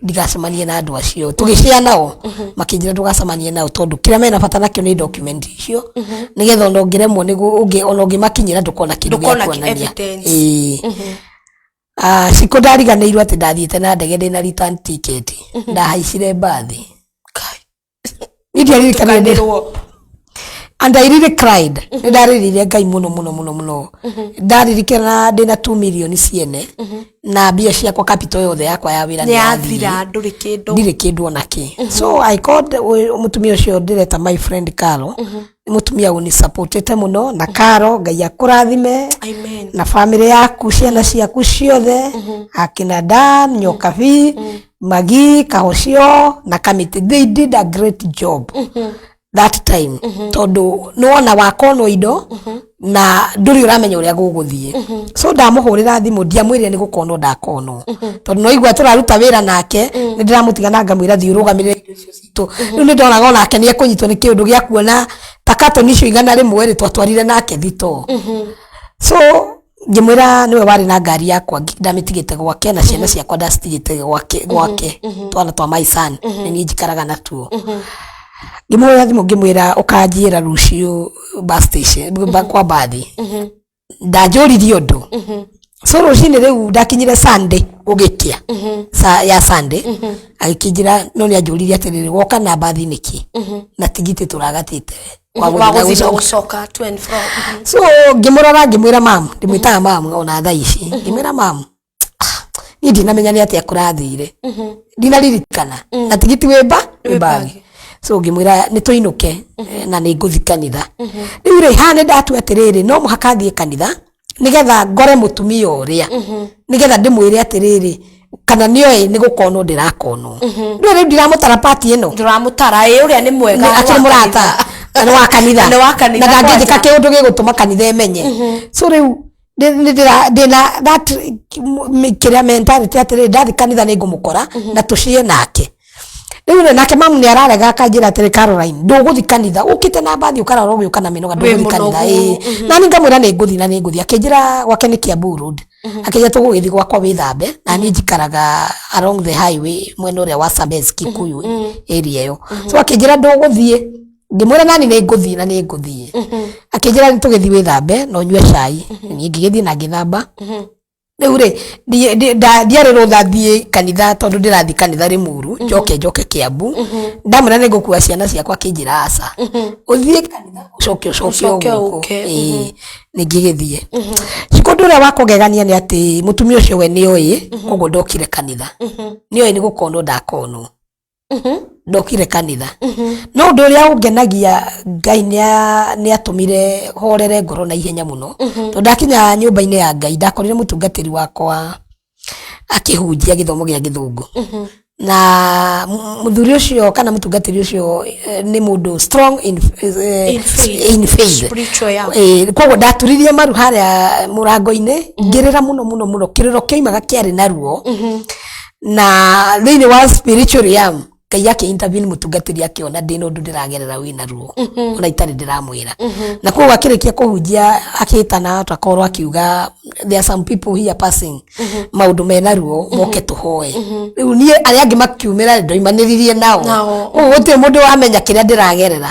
ndigacemanie na andu acio tugicea nao makinjira ndugacemanie nao tondu kira mena bata nakio ni document icio nigetha ono ngiremwo ono ngimakinyira ndukona kindu gya kuonania siko ndariganĩirwo atĩ ndathiĩte na ndege ndĩna return ticket ndahaicire mbathi ndiaririkanĩirwo and I really cried ndarĩrire Ngai muno ndaririkana ndĩna 2 million ciene na mbia ciakwa capital yothe yakwa ya wĩra nĩyathira ndũrĩ kĩndũ onakĩ so I called mutumia ũcio ndireta my friend Carol mutumia uni supportete muno na Carol Ngai akũrathime amen na family yaku ciana ciaku ciothe akina Dan Nyokabi Magi Kahocio na committee they did a great job that time tondu nona wakono indo na nduri uramenya uria guguthie so ndamuhurira thimu ndiamwire ni gukono ndakono tondu no igwa turaruta wira nake ni ndiramutiga na ngamwira thi urugamirire indo icio citu riu ni ndonaga onake ni ekunyitwo ni kiundu gia kuona takato nicio igana rimwe ri twatwarire nake thito so ngimwira niwe wari na ngari yakwa ndamitigite gwake na ciana ciakwa ndacitigite gwake twana twa my son ni njikaraga natuo ngimwira thimu ngimwira ukanjira rucio bus station kwa bathi ndajuririe undu so rucini riu ndakinyire Sunday ugikia ya Sunday agikinjira no ni ajuririe atiriri woka na bathi niki na tigiti turagatite kwa gucoka 24 so ngimurora ngimwira mam ndimwitaga mam ona thaa ici ngimwira mam ni ndinamenya ni atia kurathire ndinaririkana na tigiti wimba bagi so ngimwira ni tuinuke na ni nguthi kanitha riu ri hane ndatu atiriri no muhaka thie kanitha nigetha ngore mutumia uria nigetha ndimwire atiriri kana nioi ni gukono ndirakono riu ndiramutara party ino ndiramutara uria ni mwega akiri murata na wa kanitha na ndangika kiundu gigutuma kanitha emenye so riu ndina that kiria mentality atiriri ndathi kanitha ni ngumukora na tucie nake riu nake mamu ni ararega akanjira atiri Caroline nduguthi kanitha ukite na bathi ukara rogo ukana minoga nduguthi kanitha na ni ngamwira ni nguthi akinjira gwake ni Kiambu Road akinjira tugugithi gwakwa withambe na ni njikaraga along the highway mwena uria wa Sabes Kikuyu area yo so akinjira nduguthie ngimwira nani ni nguthie akinjira ni tugithi withambe no nyue cai ni ngigithie na ngithamba riu ri ndiarero thathie kanitha tondu ndirathi kanitha Rimuru njoke Kiambu ndamwira ni ngukua ciana ciakwa kinjira aca uthie kanitha ucoke uguke ni ngigithie cikundu ria wakugegania ni ati mutumia ucio we ni oi koguo ndokire kanitha ni oi ni gukono ndakono ndokire kanitha no ndu ria ungenagia Ngai ni atumire horere ngoro na ihenya muno tondu ndakinya nyumba-ini ya Ngai ndakorire mutungatiri wakwa akihunjia githomo gia Githungu na muthuri ucio kana mutungatiri ucio ni mundu strong in faith koguo ndaturirie maru haria murango-ini ngirira muno kiriro kiumaga kiari naruo na thiini wa spiritual realm Ngai yake intervene mutungatiri akiona ndina undu ndiragerera wina ruo ona itari ndiramwira na koguo akirikia kuhunjia akitana twakorwo akiuga there are some people here passing maundu mena ruo moke tuhoe riu nie ari angi makiumira ndoimaniririe nao gutire mundu wamenya kiria ndiragerera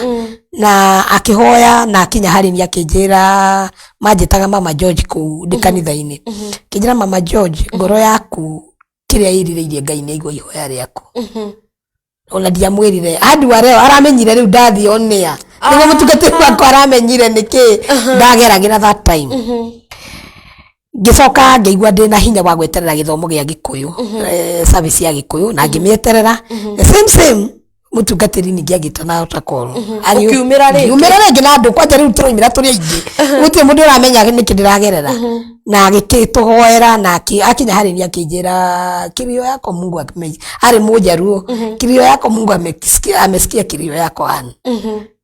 na akihoya na akinya hari ni akinjira manjitaga Mama George ku ndikanitha-ini kinjira Mama George ngoro yaku kiria iririirie Ngai ni igwa ihoya riaku ona ndiamwirire hadi wa leo aramenyire riu ndathi onia nigo mutungatiri wakwa aramenyire niki ndageragira that time gicoka ngeigua ndina hinya wa gweterera githomo gia Gikuyu service ya Gikuyu na ngimieterera the same mutungatiri ningi agitana utakoro ukiumira ringi na andu kwanja riu turoimira turi aingi guti mundu uramenya niki ndiragerera na agituhoera na akinya hari ni akinjira kilio yako Mungu ari mujaruo kilio yako Mungu amesikia kilio yako ani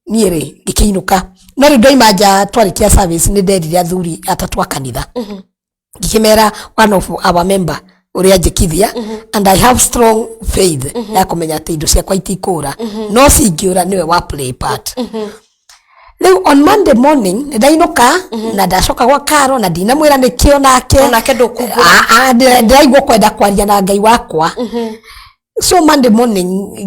niere gikiinuka na riu ndoimaja twarikia service ni nderire athuri atatu a kanitha ngikimera one of our member uria njikithia and I have strong faith ya kumenya ati indo ciakwa itikura no cingiura niwe wa play part Riu on Monday morning ndainuka na ndacoka gwa Karo na ndinamwira nikio nake onake ndukungura ndiraigua kwenda kwaria na Ngai wakwa. So Monday morning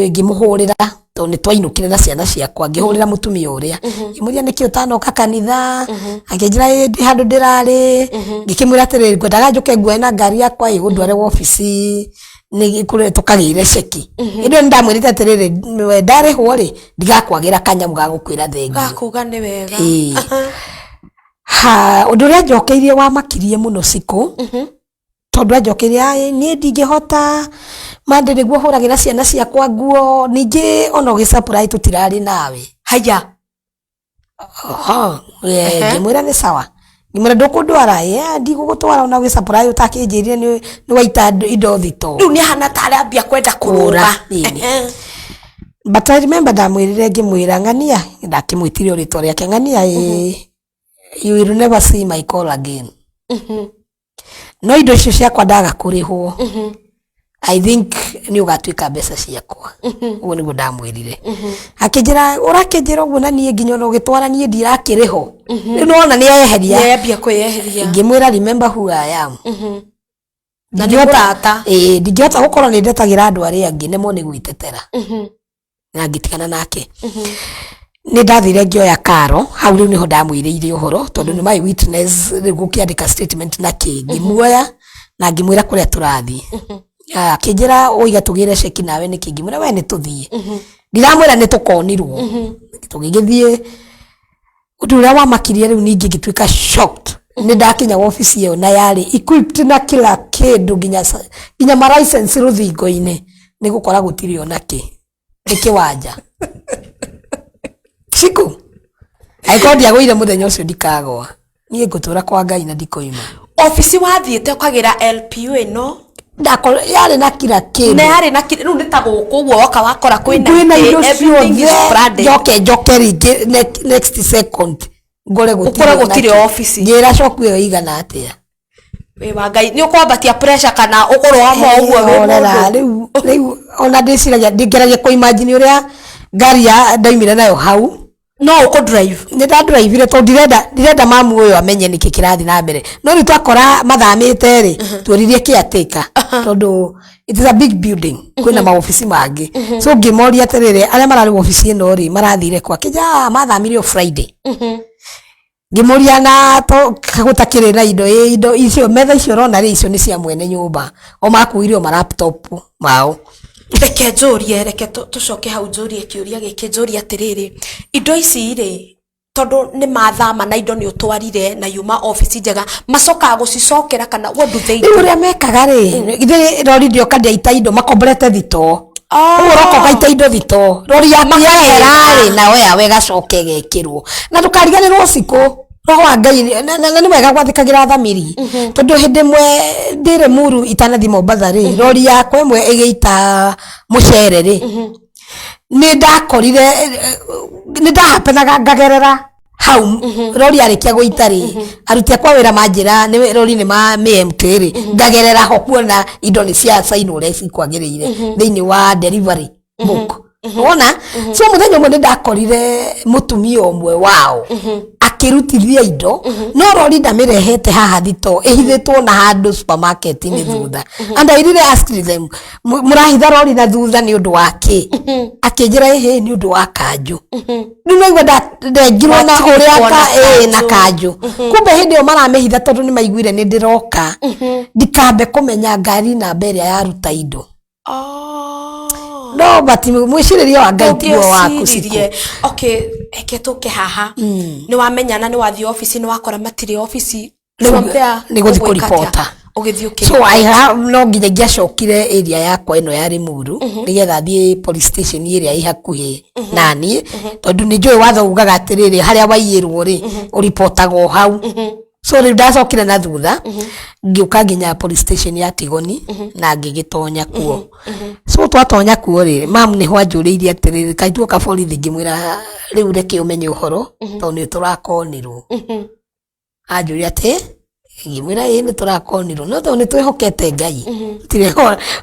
ngimuhurira to ni twainukire na ciana ciakwa ngihurira mutumia uria ngimuria nikio utanoka kanitha akinjira ndi handu ndirari ngikimwira atiriri ngwendaga njuke nguoe na ngari yakwa igundware wabici ni kure tukagire ceki indo ndamwirite atiriri ndarihwo ri ndigakwagira kanyamu ga gukwira thengi gakuga ni wega undu uria njokeirie wa makirie muno siku tondu anjokeria ni ndingihota mande niguo huragira ciana ciakwa nguo ningi ona ugisurprise tutirari nawe haya ngimwira ni sawa ngimwira ndukundwara ndigugutwara ona ugisurprise utakinjirire ni waita indo thito riu ni hana tarambia kwenda kurura but I remember ndamwirire ngimwira ng'ania ndakimwitire ritwa riake ng'ania you will never see my call again no indo icio ciakwa ndaga kurihwo I think ni ugatwika mbeca ciakwa uguo niguo ndamwirire akinjira urakinjira uguo na nie nginya no gitwara nie ndirakiriho riu nona ni eheria yambia kweheria ngimwira remember who I am na ndingihota ndingihota gukorwo ni ndetagira andu aria angi nemo ni gwitetera na ngitigana nake ni ndathire ngioya Karo hau riu niho ndamwiriire uhoro tondu ni my witness gukiandika statement na kingi muoya na ngimwira kuria turathi akinjira uiga tugire ceki nawe ni kingi mwira we ni tuthie ndiramwira ni tukonirwo tugigithie undu uria wamakirie riu ningi ngitwika shocked ni ndakinya office iyo na yari equipped na kila kindu nginya ma license ruthingo-ini ni gukora gutiri ona ki nikiwanja siku aiko ndiagwire muthenya ucio ndikagwa nie ngutura kwa Ngai na ndikoima office wathiite ukagira LPU ino ndakora yari na kila kindu ne yari na riu nitaguku uguo woka wakora kwina indo ciothe njoke ringi next second ngore gutire office ngira shoku iyo igana atia we wa Ngai ni ukwambatia pressure kana ukorwo wa mo uguo riu ona ndiciragia ndingeragia ku imagine uria ngari ya ndaimire nayo hau no uko drive ni nda drive to ndirenda mamu uyo amenye niki kirathi na mbere no ri twakora mathamite ri tworirie kiateka tondu it is a big building kwina maofisi mangi so ngimoria atiriri aria marari ofisi ino ri marathire kwa kija mathamirio Friday ngimoria na to gutakire na indo icio metha icio rona ri icio ni cia mwene nyumba o makuirio ma laptop mao reke njurie reke tucoke hau njurie kiuria giki njurie atiriri indo ici ri tondu ni mathama na indo ni utwarire na yuma office njega macoka gucicokera kana what do they do uria mekaga ri ithe rori ndio kandia ita indo makomborete thito uroko gaita indo thito rori ya herari na we awe gacoke gekirwo na ndukariganirwo ciku roho wa Ngai na ni wega gwathikagira thamiri tondu hindi mwe ndire muru itanathi Mombasa ri rori yakwa imwe igiita mucere ri ni ndakorire ni ndahapenaga ngagerera hau rori arikia guita ri aruti akwa wira manjira ni rori ni ma MT ri ngagerera ho kuona indo ni cia sign ure cikwagirire thiini wa delivery book ona so muthenya umwe ni ndakorire mutumia umwe wao akirutithia indo no rori ndamirehete haha thito ihithitwo na handu supermarket ni thutha and I really asked them murahitha rori na thutha ni undu wake akinjira ehe ni undu wa kanju ni naigwa ndengirwo na uria ka na kanju kumbe hindi o maramehitha tondu ni maiguire ni ndiroka ndikambe kumenya ngari na mbere ya ruta indo no but mwiciririo wa Ngai tiguo waku siku okay eke tuke haha ni wamenyana ni wathi office ni wakora matiri office from there ni guthi ku reporter ugithiuke so I have no nginya ngiacokire area yakwa ino ya Rimuru nigetha thie police station area ihakuhi nani tondu ni njui watho ugaga atiriri haria waiyirwo ri uriportagwo hau so ri ndacokire na thutha ngiuka nginya police station ya Tigoni na ngigitonya kuo so twatonya kuo ri mam ni hwanjuriirie atiriri kaitwo ka borithi ngimwira riu reke umenye uhoro tondu ni turakonirwo anjuri ati ngimwira ni turakonirwo no to ni twihokete Ngai tire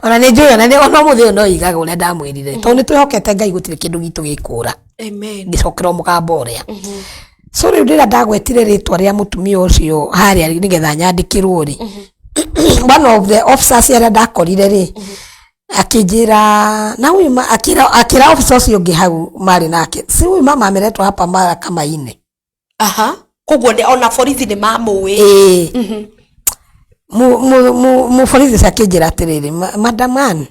ona ni njui ona ni ona muthio no igaga uria ndamwirire to ni twihokete Ngai gutire kindu gitu gikura amen ngicokera mugambo uria so riu ndira ndagwetire ritwa ria mutumia ucio haria nigetha nyandikirwo ri one of the officers aria ndakorire ri akijira na huyu akira officer ucio ngi hau mari nake si huyu mama ameletwa hapa mara kama 4 koguo ona borithi ni mamui mu borithi sakijira atiriri madaman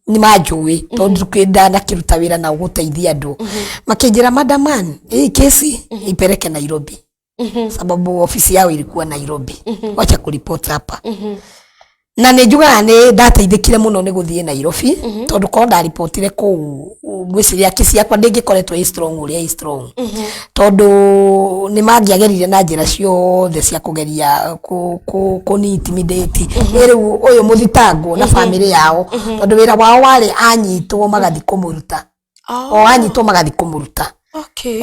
ni majui tondu kwenda na kiruta wira na guteithia andu makijira madaman hii kesi ipeleke Nairobi sababu ofisi yao ilikuwa Nairobi wacha kuripoti hapa na nejuga ni ndateithikire muno ni guthie Nairobi tondu ko nda reportire ko gwiciria kisi yakwa ndingikoretwo strong uria strong tondu ni mangiagerire na njira ciothe cia kugeria ku ni intimidate riu uyu muthitango na family yao tondu wira wao wari anyitwo magathi kumuruta anyitwo magathi kumuruta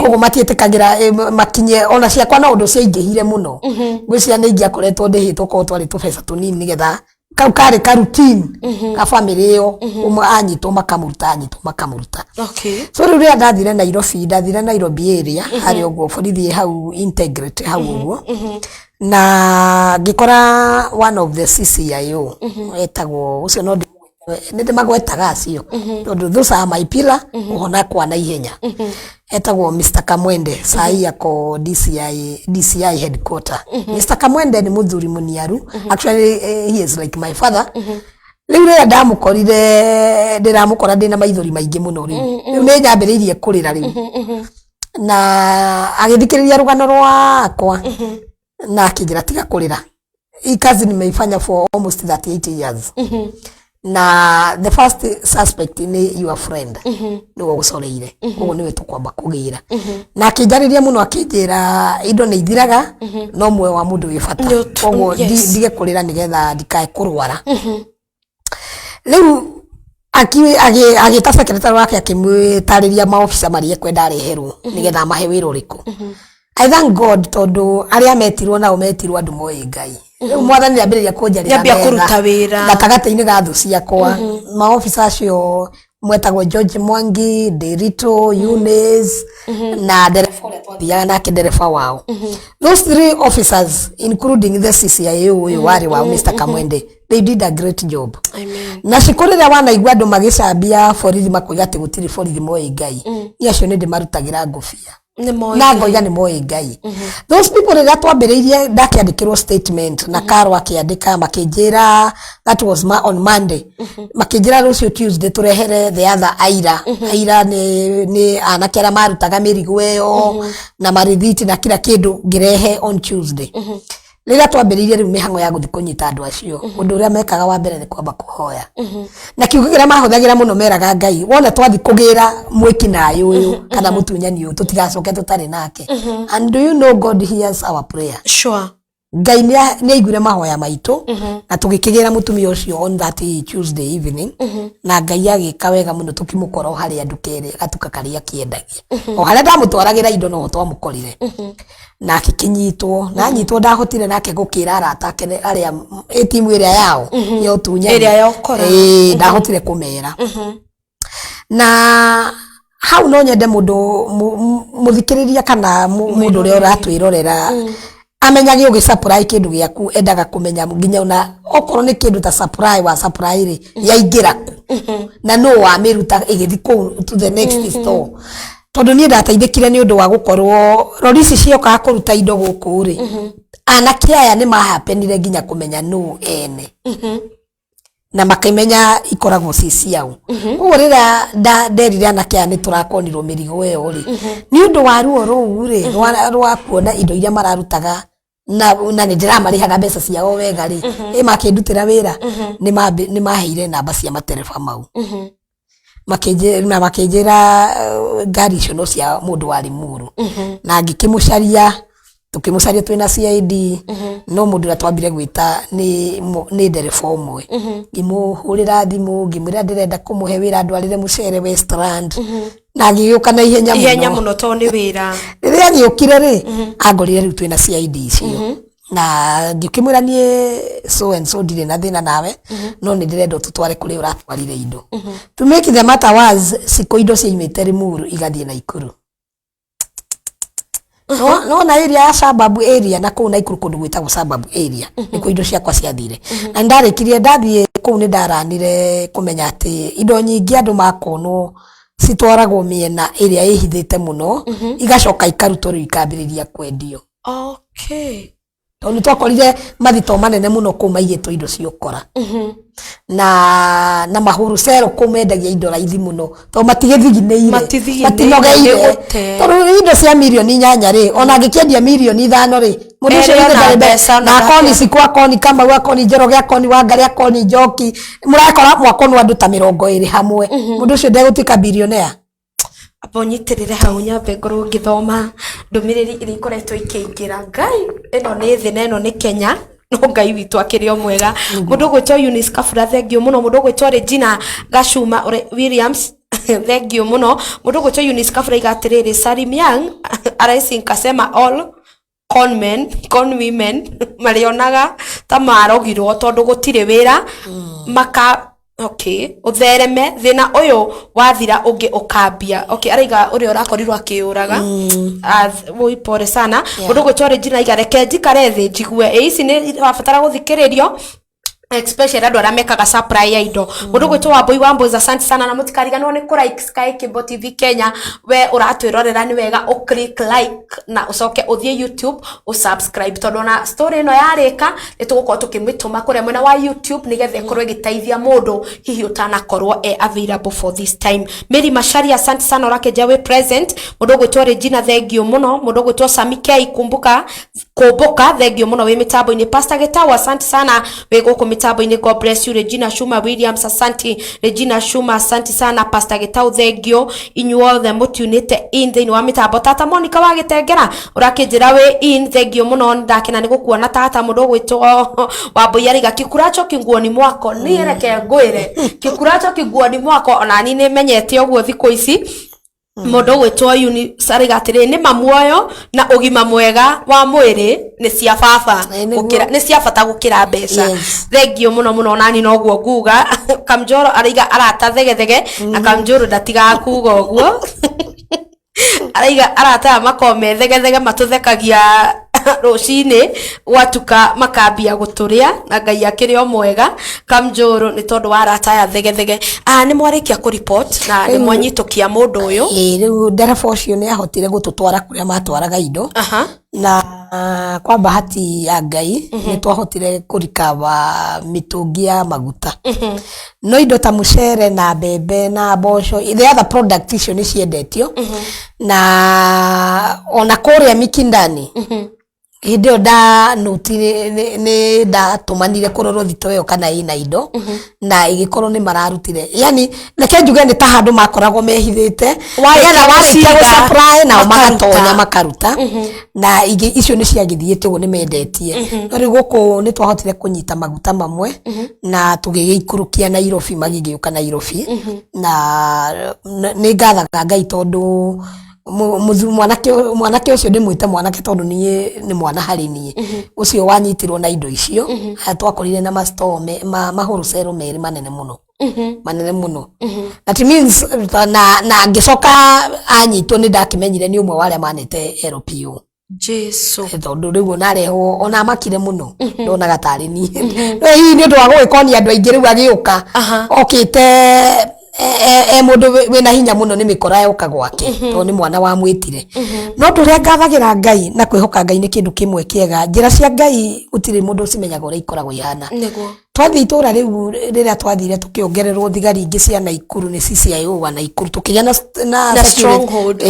koguo matietikagira makinye ona ciakwa na undu ciaingihire muno gwiciria ni ingiakoretwo ndihitwo ko twari tubesa tunini nigetha kau kare ka routine ka family yo anyitwo makamuruta so riu ria ndathire Nairobi area hari uguo borithi hau integrity hau uguo na ngikora one of the CCIO etagwo ucio no nende magwetaga acio tondu those are my pillar uhona kwa na ihenya etagwo Mr. Kamwende sai yako DCI headquarter Mr. Kamwende ni muthuri muniaru actually he is like my father riu ria ndamukorire ndiramukora ndina maithori maingi muno riu ni nyambiriirie kurira riu na agithikiriria rugano rwakwa na akijira tiga kurira hii kazi nimeifanya for almost 38 years na the first suspect ni your friend niwe gucoreire uguo niwe tukwamba kugira na akijariria muno akijira indo ni ithiraga no mwe wa mundu wi bata uguo ndige kurira nigetha ndikae kurwara riu agita secretary wake akimwitariria maofisa maria kwenda areherwo nigetha mahe wira uriku I thank God tondu aria metirwo nao metirwo andu moe Ngai mwathani ambiriria kunjarira kuruta wira gatagata-ini ga thu ciakwa maofisa acio mwetagwo George Mwangi, Derito, Eunice na ndereba uria twathiaga nake ndereba wao those 3 officers including the CCIO uyu wari wa Mr. Kamwende they did a great job na cikurira wanaigua andu magicambia borithi makoiga ati gutiri borithi moe Ngai iacio ni ndimarutagira ngufia na ngoiga ni moe Ngai those people rira twambiriirie ndakiandikirwo statement na Karo akiandika makinjira that was on Monday makinjira rucio Tuesday turehere the other aira ni anakera marutaga mirigo eyo na marithiti na kila kindu ngirehe on Tuesday rira twambiriirie riu mihango ya guthi kunyita andu acio undu uria mekaga wa mbere ni kwamba kuhoya na kiugira mahuthagira muno meraga Ngai wona twathi kugira mwiki nayo uyu kana mutunyani uyu tutigacoke tutari nake and do you know God hears our prayer sure Ngai ni aiguire mahoya maitu na tugikigira mutumia ucio on that Tuesday evening na Ngai agika wega muno tukimukora hari andu kere gatuka karia kiendagia o haria ndamutwaragira indo no twamukorire na akikinyitwo na nyitwo ndahotire nake gukira arata ake aria timu iria yao yo tunya iria yokora ndahotire kumera na hau no nyende mundu muthikiriria kana mundu uria uratwirorera amenyage ugi supply kindu giaku endaga kumenya nginya una okorwo ni kindu ta supply wa supply ri yaingira ku na no wa miruta igithi ku to the next store tondu ni ndateithikire ni undu wa gukorwo rorisi cioka kuruta indo guku ri anake aya ni mahapenire nginya kumenya no ene na makaimenya ikoragwo ciao uguo rira nderire anake aya ni turakonirwo mirigo eyo ri ni undu wa ruo ruu ri rwa kuona indo iria mararutaga na ni ndiramarihaga mbeca ciao wega ri makindutira wira ni maheire namba cia matereba mau makinjira ngari icio no cia mundu wari muru na ngikimucaria tukimucaria twina CID no mundu uria twambire gwita ni ndereba umwe ngimuhurira thimu ngimwira ndirenda kumuhe wira ndwarire mucere Westland na ngiuka na ihenya muno to ni wira riria ngiukire ri angorire riu twina CID icio na ngikimwira nie so and so ndire na thina nawe no ni ndirenda tutware kuri uratwarire indo to make the matter was siko indo ciaimite Limuru igathie Naikuru no na area ya Sababu area na kuu Naikuru kundu gwitagwo Sababu area niko indo ciakwa ciathire na ndarikirie ndathie kuu ni ndaranire kumenya ati indo nyingi andu makono citwaragwo miena area ihithite muno igacoka ikarutwo riu ikambiriria kwendio. Okay. Toni twakorire mathito manene muno kuu maigitwo indo ciokora na mahuru cero kumendagia indo raithi muno to matigithigineire matinogeire to indo cia milioni 8 ri ona ngikendia milioni 5 ri mundu cio ndari mbeca na koni sikwa koni kama wa koni Njoroge akoni Wangari akoni Njoki murakora mwakonu andu ta 20 hamwe mundu cio ndegutika billionaire abonyitirire hau nyambe ngorwo ngithoma ndumiriri iri ikoretwo ikiingira Ngai ino ni thi na ino ni Kenya no Ngai witu akiri o mwega mundu gwitwo Eunice Kafura thengio muno mundu gwitwo Regina Gachuma Williams thengio muno mundu gwitwo Eunice Kafura igatiriri Salim Young araisi nkasema all con women marionaga ta marogirwo tondu gutire wira maka okay uthereme thina uyu wathira ungi ukambia okay araiga uri urakorirwo akiuraga voi pore sana mundu gwitwo Regina igareke njikare thi njigue ici ni wabatara guthikiririo especially andu aria mekaga supply ya indo mundu gwitwo Wambui Wambui asante sana na mutikariganwo ni like Sky Cable TV Kenya we uratwirorera ni wega u click like na ucoke uthie YouTube usubscribe tondu na story ino yarika nitugukorwo tukimituma kure mwena wa YouTube nigetha ikorwo igiteithia mundu hihi utanakorwo available for this time. Mary Mashari asante sana urakeja we present mundu gwitwo Regina thengio muno mundu gwitwo Samike ikumbuka thengio muno we mitambo ini Pastor Getawa asante sana we guku mitambo ini God bless you Regina Shuma Williams asante Regina Shuma asante sana Pastor Getau thengio inyuothe mutunite in thini wa mitambo tata Monica wa Gitengera urakijira we in thengio muno ndakina ni gukuona tata mundu gwitwo Wambui ariga kikuracho kinguoni mwako ni reke ngwire kikuracho kinguoni mwako ona ni menyete ogwo thiko ici mundu gwitwo Eunice arigatire ni mamuoyo na ugima mwega wa mwiri ni cia baba gukira ni cia bata gukira mbeca thengio muno muno nani no gwo nguga Kamjoro ariga arata thegethege na Kamjoro ndatiga kuga ogwo araiga arata makome thegethege matuthekagia rucini watuka makambia guturia na Ngai akiri o mwega Kamjoro ni tondu wa arata ya thegethege ni mwarikia ku report na ni mwanyitukia mundu uyu riu ndereba ucio ni ahotire gututwara kuria matwaraga indo na kwa bahati ya Ngai ni twahotire kurikava mitungi ya maguta no indo ta mucere na mbembe na mboco the other product icio ni ciendetio na ona kuria Mikindani Idio da nuti ni da tumanire kororo thito yo kana ina indo na igikorwo ni mararutire yani reke njuge ni ta handu makoragwo mehithite yena wasiga supply na magatonya makaruta na icio ni ciagithiite ugo ni mendetie no riguko ni twahotire kunyita maguta mamwe na tugiikurukia Nairobi magigiuka Nairobi na ni ngathaga Ngai tondu mwanake ucio ndimwite mwanake tondu ni mwana hari nie ucio wanyitirwo na indo icio twakorire na mastome mahuru cero meri manene muno that means na ngicoka anyitwo ni ndakimenyire ni umwe wale manete LPO Jesu tondu riu nareho ona makire muno ndona gatari ni hii ni ndwa gwikonia andu aingi riu agiuka okite mundu wina hinya muno ni mikora yoka gwake to ni mwana wa mwitire no turia ngathagira Ngai na kwihoka Ngai ni kindu kimwe kiega njira cia Ngai utire mundu cimenyaga uria ikoragwo ihana twathi itura riu riria twathire tukiongererwo thigari ingi cia Naikuru ni CCIO wa Naikuru tukinya na stronghold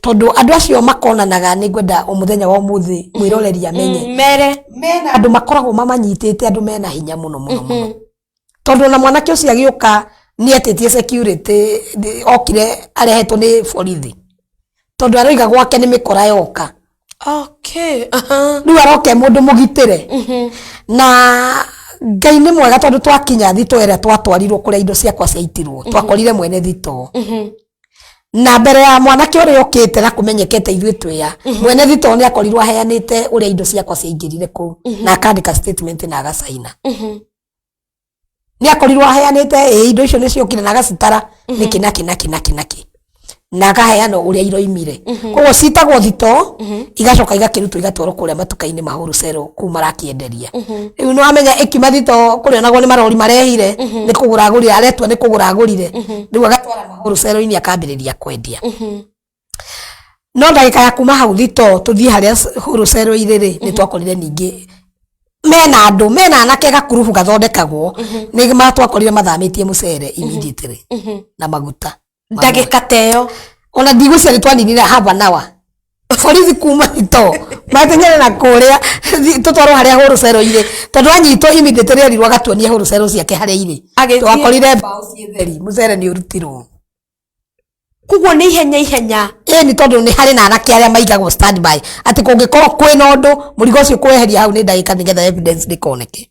tondu andu acio makonanaga ni ngwenda umuthenya wa umuthi mwiroreria menye mena andu makoragwo mamanyitite andu mena hinya muno tondu na mwanake ucio agiuka ni atetie security okire arehetwo ni borithi tondu aroiga gwake ni mikora yoka riu aroke mundu mugitire na Ngai ni mwega tondu twakinya thito ira twatwarirwo kuria indo ciakwa ciaitirwo twakorire mwene thito na mbere ya mwanake uri okite na kumenyekete ithuĩ twĩa mwene thitoo nĩ akorirwo aheanĩte ũrĩa indo ciakwa ciaingĩrire kũu na akandĩka statement na agacaina nĩ akorirwo aheanĩte indo icio nĩ ciokire na agacitara nĩkĩ na akaheana ũrĩa iroimire koguo citagwo thitoo igacoka igakĩrutwo igatwarwo kũrĩa matuka-inĩ ma wholesale kũu marakĩenderia rĩu nĩ wamenya ikiuma thitoo kũrĩa onagwo nĩ marori marehire nĩ kũgũra agũrire aretua nĩ kũgũra agũrire rĩu agatwara ma wholesale-inĩ akambĩrĩria kwendia no ndagĩka ya kuma hau thitoo tũthiĩ harĩa wholesale irĩ nĩ twakorire ningĩ mena andũ mena anake gakurubu gathondekagwo nĩ matwakorire mathamĩtie mũcere immediately na maguta ndagĩka teyo ona ndigũcia twaninire half an hour borithi kuma thitoo mateng'ere na kũrĩa tũtwarwo harĩa wholesale irĩ tondũ anyitwo immediately erirwo agatuonie wholesale ciake harĩa irĩ twakorire mbaũ ciĩ theri mũcere nĩ ũrutirwo koguo nĩ ihenya nĩ tondũ nĩ harĩ na anake arĩa maigagwo standby atĩ kũngĩkorwo kwĩna ũndũ mũrigo ũcio kweheria hau nĩ ndagĩka nĩgetha evidence ndĩkoneke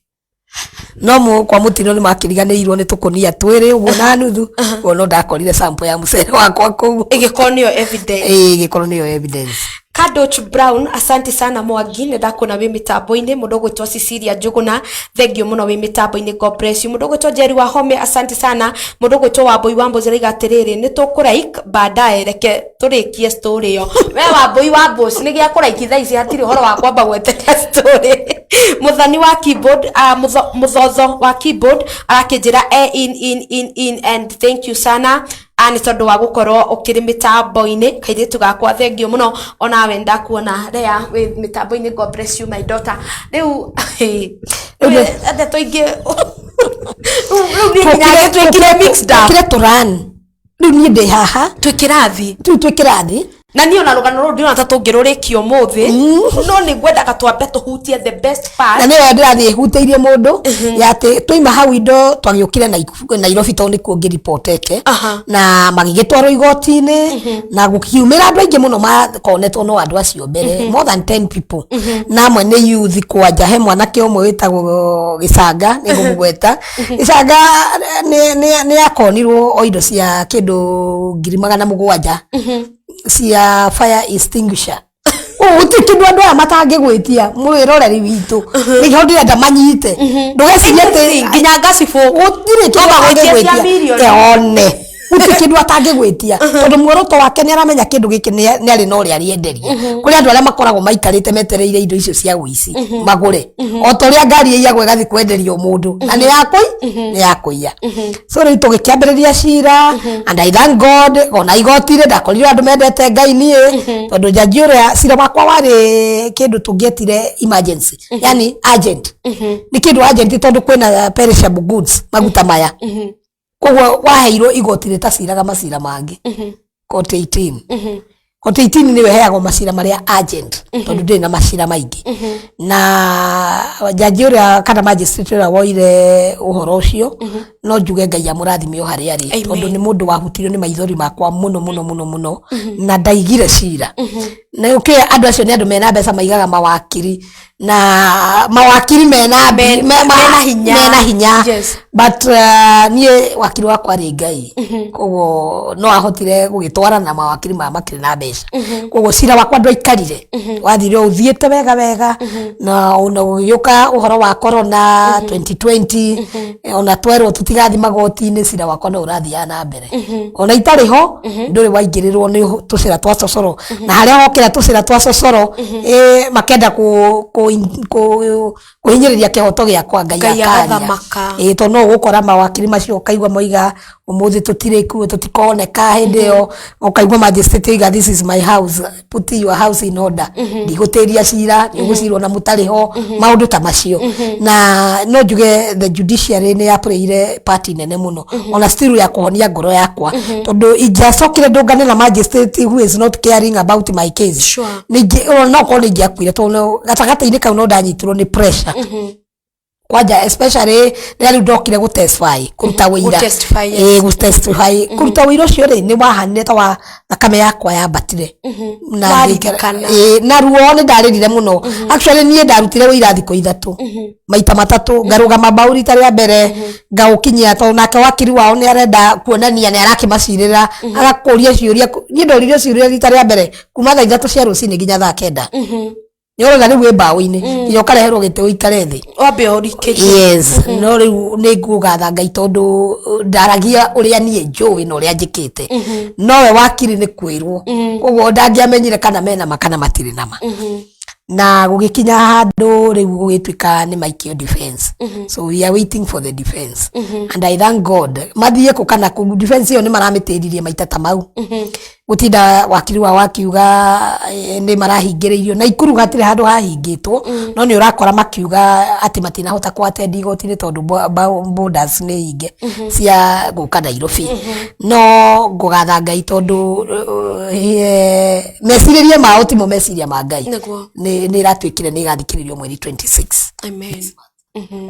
no kwa mutino nĩ makĩriganĩirwo nĩ tũkonia twĩrĩ ũguo na nuthu no ndakorire sample ya mũcere wakwa kũu ĩgĩkorwo nĩyo evidence ĩgĩkorwo nĩyo evidence Kadoch Brown, asante sana Mwangi, nĩ ndakũona wĩ mĩtambo-inĩ, mũndũ gwĩtwo Cecilia Njũgũna, thengio mũno wĩ mĩtambo-inĩ, God bless you. Mũndũ gwĩtwo Jerry Wahome, asante sana. Mũndũ gwĩtwo Wambui Wambũcĩra igatĩrĩrĩ, nĩ tũkũraik baadaye, reke tũrĩkie story ĩyo. We Wambui Wambũci nĩ gĩa kũraiki thaa ici hatirĩ ũhoro wa kwamba gweterea story. Muthani wa keyboard, Muthozo wa keyboard arakĩnjĩra in and thank you sana. Ani tondũ wa gũkorwo ũkĩrĩ mĩtambo-inĩ kairĩtu gakwa thengio mũno ona we ndakuona Lea wĩ mĩtambo-inĩ, God bless you my daughter. Rĩu ende tũingĩ rĩu twĩkire mixed up twĩkire tũran rĩu niĩ ndĩ haha twĩkĩrathi na niĩ ona rũgano rũrũ ndĩrona ta tũngĩrũrĩkio mũthĩ no nĩ ngwendaga twambe tũhutie the best part na nĩyo ndĩrathiĩ hutĩirie mũndũ ya atĩ tũima hau indo twagĩũkire Nairobi tondũ nĩkuo ngĩripotete na magĩgĩtwarwo igoti-inĩ na gũkiumĩra andũ aingĩ mũno makonetwo no andũ acio mbere more than 10 people na amwe nĩ youth kwanja he mwanake ũmwe wĩtagwo Gĩcanga nĩ ngũmũgweta Gĩcanga nĩ akonirwo o indo cia kĩndũ 700,000 cia fire extinguisher utikindu andu aya matangigwitia mwiroreri witu niho ndirenda manyite ndugecirie ati nginya ngacibu gutire kindu angigwitia one utikindu atangigwitia tondu muoroto wake ni aramenya kindu giki ni ari no ri arienderia kuri andu aria makoragwo maikarite metereire indo icio cia guici magure o to ria ngari iyagwo igathi kwenderio mundu na ni yakuiya so riu tugikiambiriria cira and I thank God ona igotire ndakorire andu mendete Ngai nie tondu jaji uria cira wakwa wari kindu tungietire emergency yani urgent ni kindu urgent tondu kwina perishable goods maguta maya koguo waheirwo igotire ta ciraga macira mangi court 18 court 18 niwe heagwo macira maria urgent tondu ndĩ na macira maingi na jaji uria kana magistrate uria woire uhoro ucio no njuge Ngai amurathime o haria ari tondu ni mundu wahutirio ni maithori makwa muno na ndaigire cira na uke andu acio ni andu mena mbeca maigaga mawakiri na mawakiri mena hinya but nie wakiri wakwa ri Ngai koguo no ahotire gugitwara na mawakiri makiri na mbeca koguo cira wakwa ndwaikarire wathire uthiete wega na ona gũgĩũka uhoro wa corona 2020 ona twerwo tutigathi magoti-inĩ cira wakwa no ũrathiaga na mbere ona itarĩ ho ndũrĩ waingĩrĩrwo nĩ tũcĩra twa cocoro na harĩa hokĩra tũcĩra twa cocoro makenda kuhinyĩrĩria kĩhoto gĩakwa Ngai akaria to no gũkora mawakiri macio kaigwa moiga umuthi tutirikuo tutikoneka hindi yo ukaigwa magistrate iga this is my house put your house in order ndigutiria cira nigucirwo na mutariho maundu ta macio na no njuge the judiciary ni yapurire party nene muno ona still ya kuhonia ngoro yakwa tondu ijacokire ndungane na magistrate who is not caring about my case no ko ni ngiakwire tondu gatagata-ini kau no ndanyitirwo ni pressure kwanja especially rĩrĩa ndokire gu testify kuruta wĩira gu testify kuruta wĩira ũcio rĩ nĩ wahanire ta wa thakame yakwa yambatire na ruo nĩ ndarĩrire mũno actually niĩ ndarutire wĩira thikũ ithatũ maita matatũ ngarũgama mbau rita rĩa mbere ngaũkinyia tondũ nake wakiri wao nĩ arenda kuonania nĩ arakĩmacirĩra agakũria ciũria niĩ ndorire ciũria rita rĩa mbere kuma thaa ithatũ cia rũcinĩ nginya thaa kenda Nyorega ni wĩmbaũ-inĩ iyo kareherwo gĩtĩ ũikare thĩ wambe ũrikĩrie yes no rĩu nĩ ngugatha Ngai tondũ ndaragia ũrĩa niĩ njũĩ na ũrĩa njĩkĩte nowe wakiri nĩ kwĩrwo koguo ndangĩamenyire kana mena ma kana matirĩ nama na gũgĩkinya handũ rĩu gũgĩtuĩka nĩ maikio defense so we are waiting for the defense and I thank God mathiĩ kũ kana kũ defense iyo nĩ maramĩtĩririe maita ta mau gutinda wakiri wa wakiuga nĩ marahingĩrĩirio na Ikuru hatirĩ handũ hahingĩtwo no nĩ ũrakora makiuga atĩ matinahota kwatendi igoti-inĩ tondũ borders nĩ hinge cia gũka Nairobi no ngũgatha Ngai tondũ mecirĩrie mao timo meciria ma Ngai nĩ iratuĩkire nĩ igathikĩrĩrio mweri 26 amen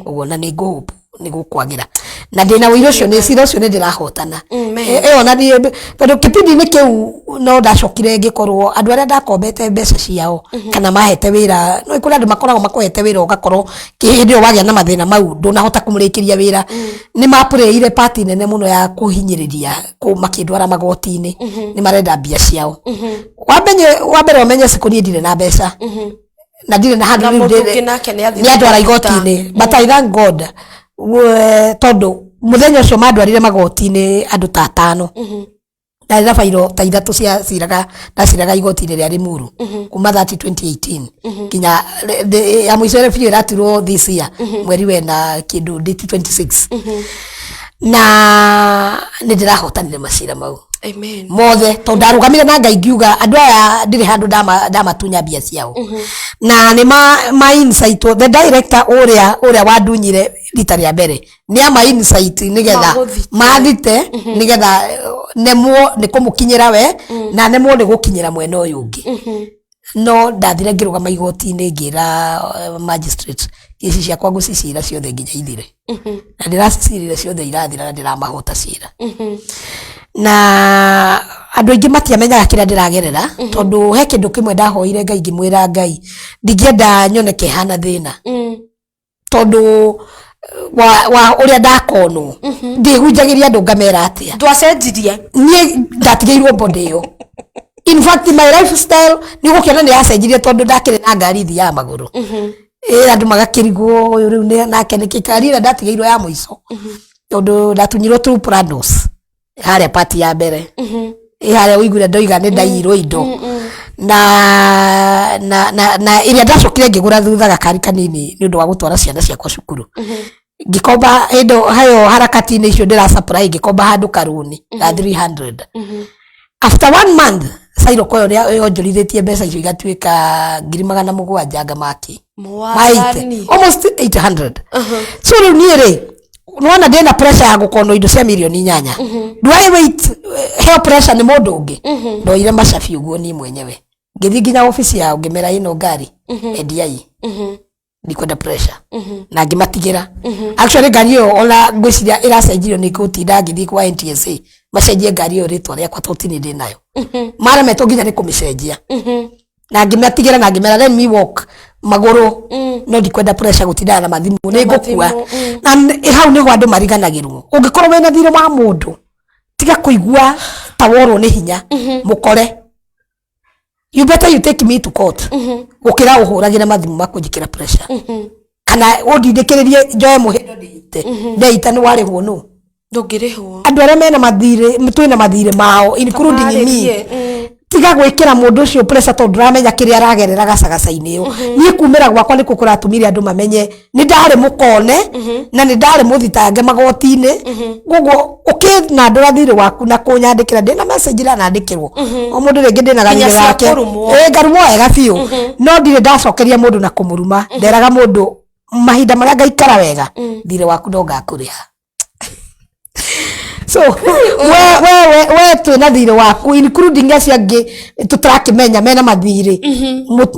ũguo na nĩ ngũhope nĩ gũkwagĩra na ndĩna ũira ũcio nĩ cira ũcio nĩ ndĩrahotana na tondũ kĩbindi-inĩ kĩu no ndacokire ngĩkorwo andũ arĩa ndakombete mbeca ciao kana mahete wĩra no kũrĩ andũ makoragwo makũhete wĩra ũgakorwo hĩndĩ ĩyo wagĩa na mathĩna mau ndũnahota kũmũrĩkĩria wĩra nĩ mapũrĩire pati nene mũno ya kũhinyĩrĩria makĩndwara magoti-inĩ nĩ marenda mbia ciao wa mbere ũmenye cikũniĩ ndirĩ na mbeca na ndirĩ na handũ nĩ andwara igoti-inĩ but I thank God tondũ muthenya ũcio mandwarire magoti-inĩ andũ ta 5 na rĩra fairo ta 3 cia ciraga igoti-inĩ rĩa Limuru kuma 2018 kinya ya mũico rĩ biũ ĩraturwo this year mweri wena kĩndũ date 26 na nĩ ndĩrahotanire macira mau amen mothe tondũ ndarũgamire na Ngai ngiuga andũ aya ndirĩ handũ ndamatunya mbia ciao na nĩ ma insight the director ũrĩa wandunyire rita rĩa mbere nĩ ama insight nĩgetha mathite nĩgetha nemwo nĩ kũmũkinyĩra we na nemwo nĩ gũkinyĩra mwena ũyũ ũngĩ no ndathire ngĩrũgama igoti-inĩ ngĩra magistrate ici ciakwa ngũcicira ciothe nginya ithire na ndĩracicirire ciothe irathira na ndĩramahota cira na andũ aingĩ matiamenyaga kĩrĩa ndĩragerera tondũ he kĩndũ kĩmwe ndahoire Ngai ngĩmwĩra Ngai ndingĩenda nyoneke hana thĩna tondũ wa ũrĩa ndakonwo ndĩhunjagĩria andũ ngamera atĩa ndwacenjirie niĩ ndatigĩirwo body ĩyo in fact my lifestyle nĩ gũkĩona nĩ yacenjirie tondũ ndakĩrĩ na ngari thiaga magũrũ andũ magakĩrigwo ũyũ rĩu nake nĩ kĩkari ĩrĩa ndatigĩirwo ya mũico tondũ ndatunyirwo through Prados harĩa pati ya mbere harĩa ũiguire ndoiga nĩ ndaiyirwo indo na ĩrĩa ndacokire ngĩgũra thutha gakari kanini nĩ ũndũ wa gũtwara ciana ciakwa cukuru ngĩkomba indo hayo harakati-inĩ icio ndĩra supply ngĩkomba handũ karũni ga 300 after 1 month Sairo koyo nĩ onjorithĩtie mbeca icio igatuĩka 700 ngamaki almost 800 so rĩu niĩ rĩ nona ndĩna pressure ya gũkono indo cia milioni 8 do I wait help pressure nĩ mũndũ ũngĩ ndoire macabi ũguo niĩ mwenyewe ngĩthiĩ nginya ofisi yao ngĩmera ĩno ngari endiai ndikwenda pressure na ngĩmatigĩra actually ngari ĩyo ona ngwĩciria ĩracenjirio nĩ gũtinda ngĩthiĩ kwa NTSA macenjie ngari ĩyo rĩtwa rĩakwa tũtinĩ ndĩ nayo maremetwo nginya nĩ kũmĩcenjia na ngĩmatigĩra na ngĩmera let me walk magũrũ no ndikwenda pressure gũtindana na mathimũ nĩ ngũkua na hau nĩguo andũ mariganagĩrwo ũngĩkorwo wĩna thirĩ wa mũndũ tiga kũigua ta worwo nĩ hinya mũkore you better you take me to court gũkĩra ũhũragĩre mathimũ makũnjĩkĩra pressure kana ũndindĩkĩrĩrie njoe mũhĩndo ndeita nĩ warĩhwo nũ ndũngĩrĩhwo andũ arĩa mena mathirĩ twĩna mathirĩ mao including me tiga gwĩkĩra mũndũ ũcio pressure tondũ ndĩramenya kĩrĩa aragerera gacagaca-inĩ ĩyo niĩ kumĩra gwakwa nĩ kũratũmire andũ mamenye nĩ ndarĩ mũkone na nĩ ndarĩ mũthitange magoti-inĩ ũguo ũkĩnandũra thirĩ waku na kũnyandĩkĩra ndĩna message nandĩkĩrwo o mũndũ rĩngĩ ndĩna ganyirĩ gake ngarumwo wega biũ no ndirĩ ndacokeria mũndũ na kũmũruma nderaga mũndũ mahinda marĩa ngaikara wega thirĩ waku no ngakũrĩha so we twĩna thirĩ waku including acio angĩ tũtarakĩmenya mena mathirĩ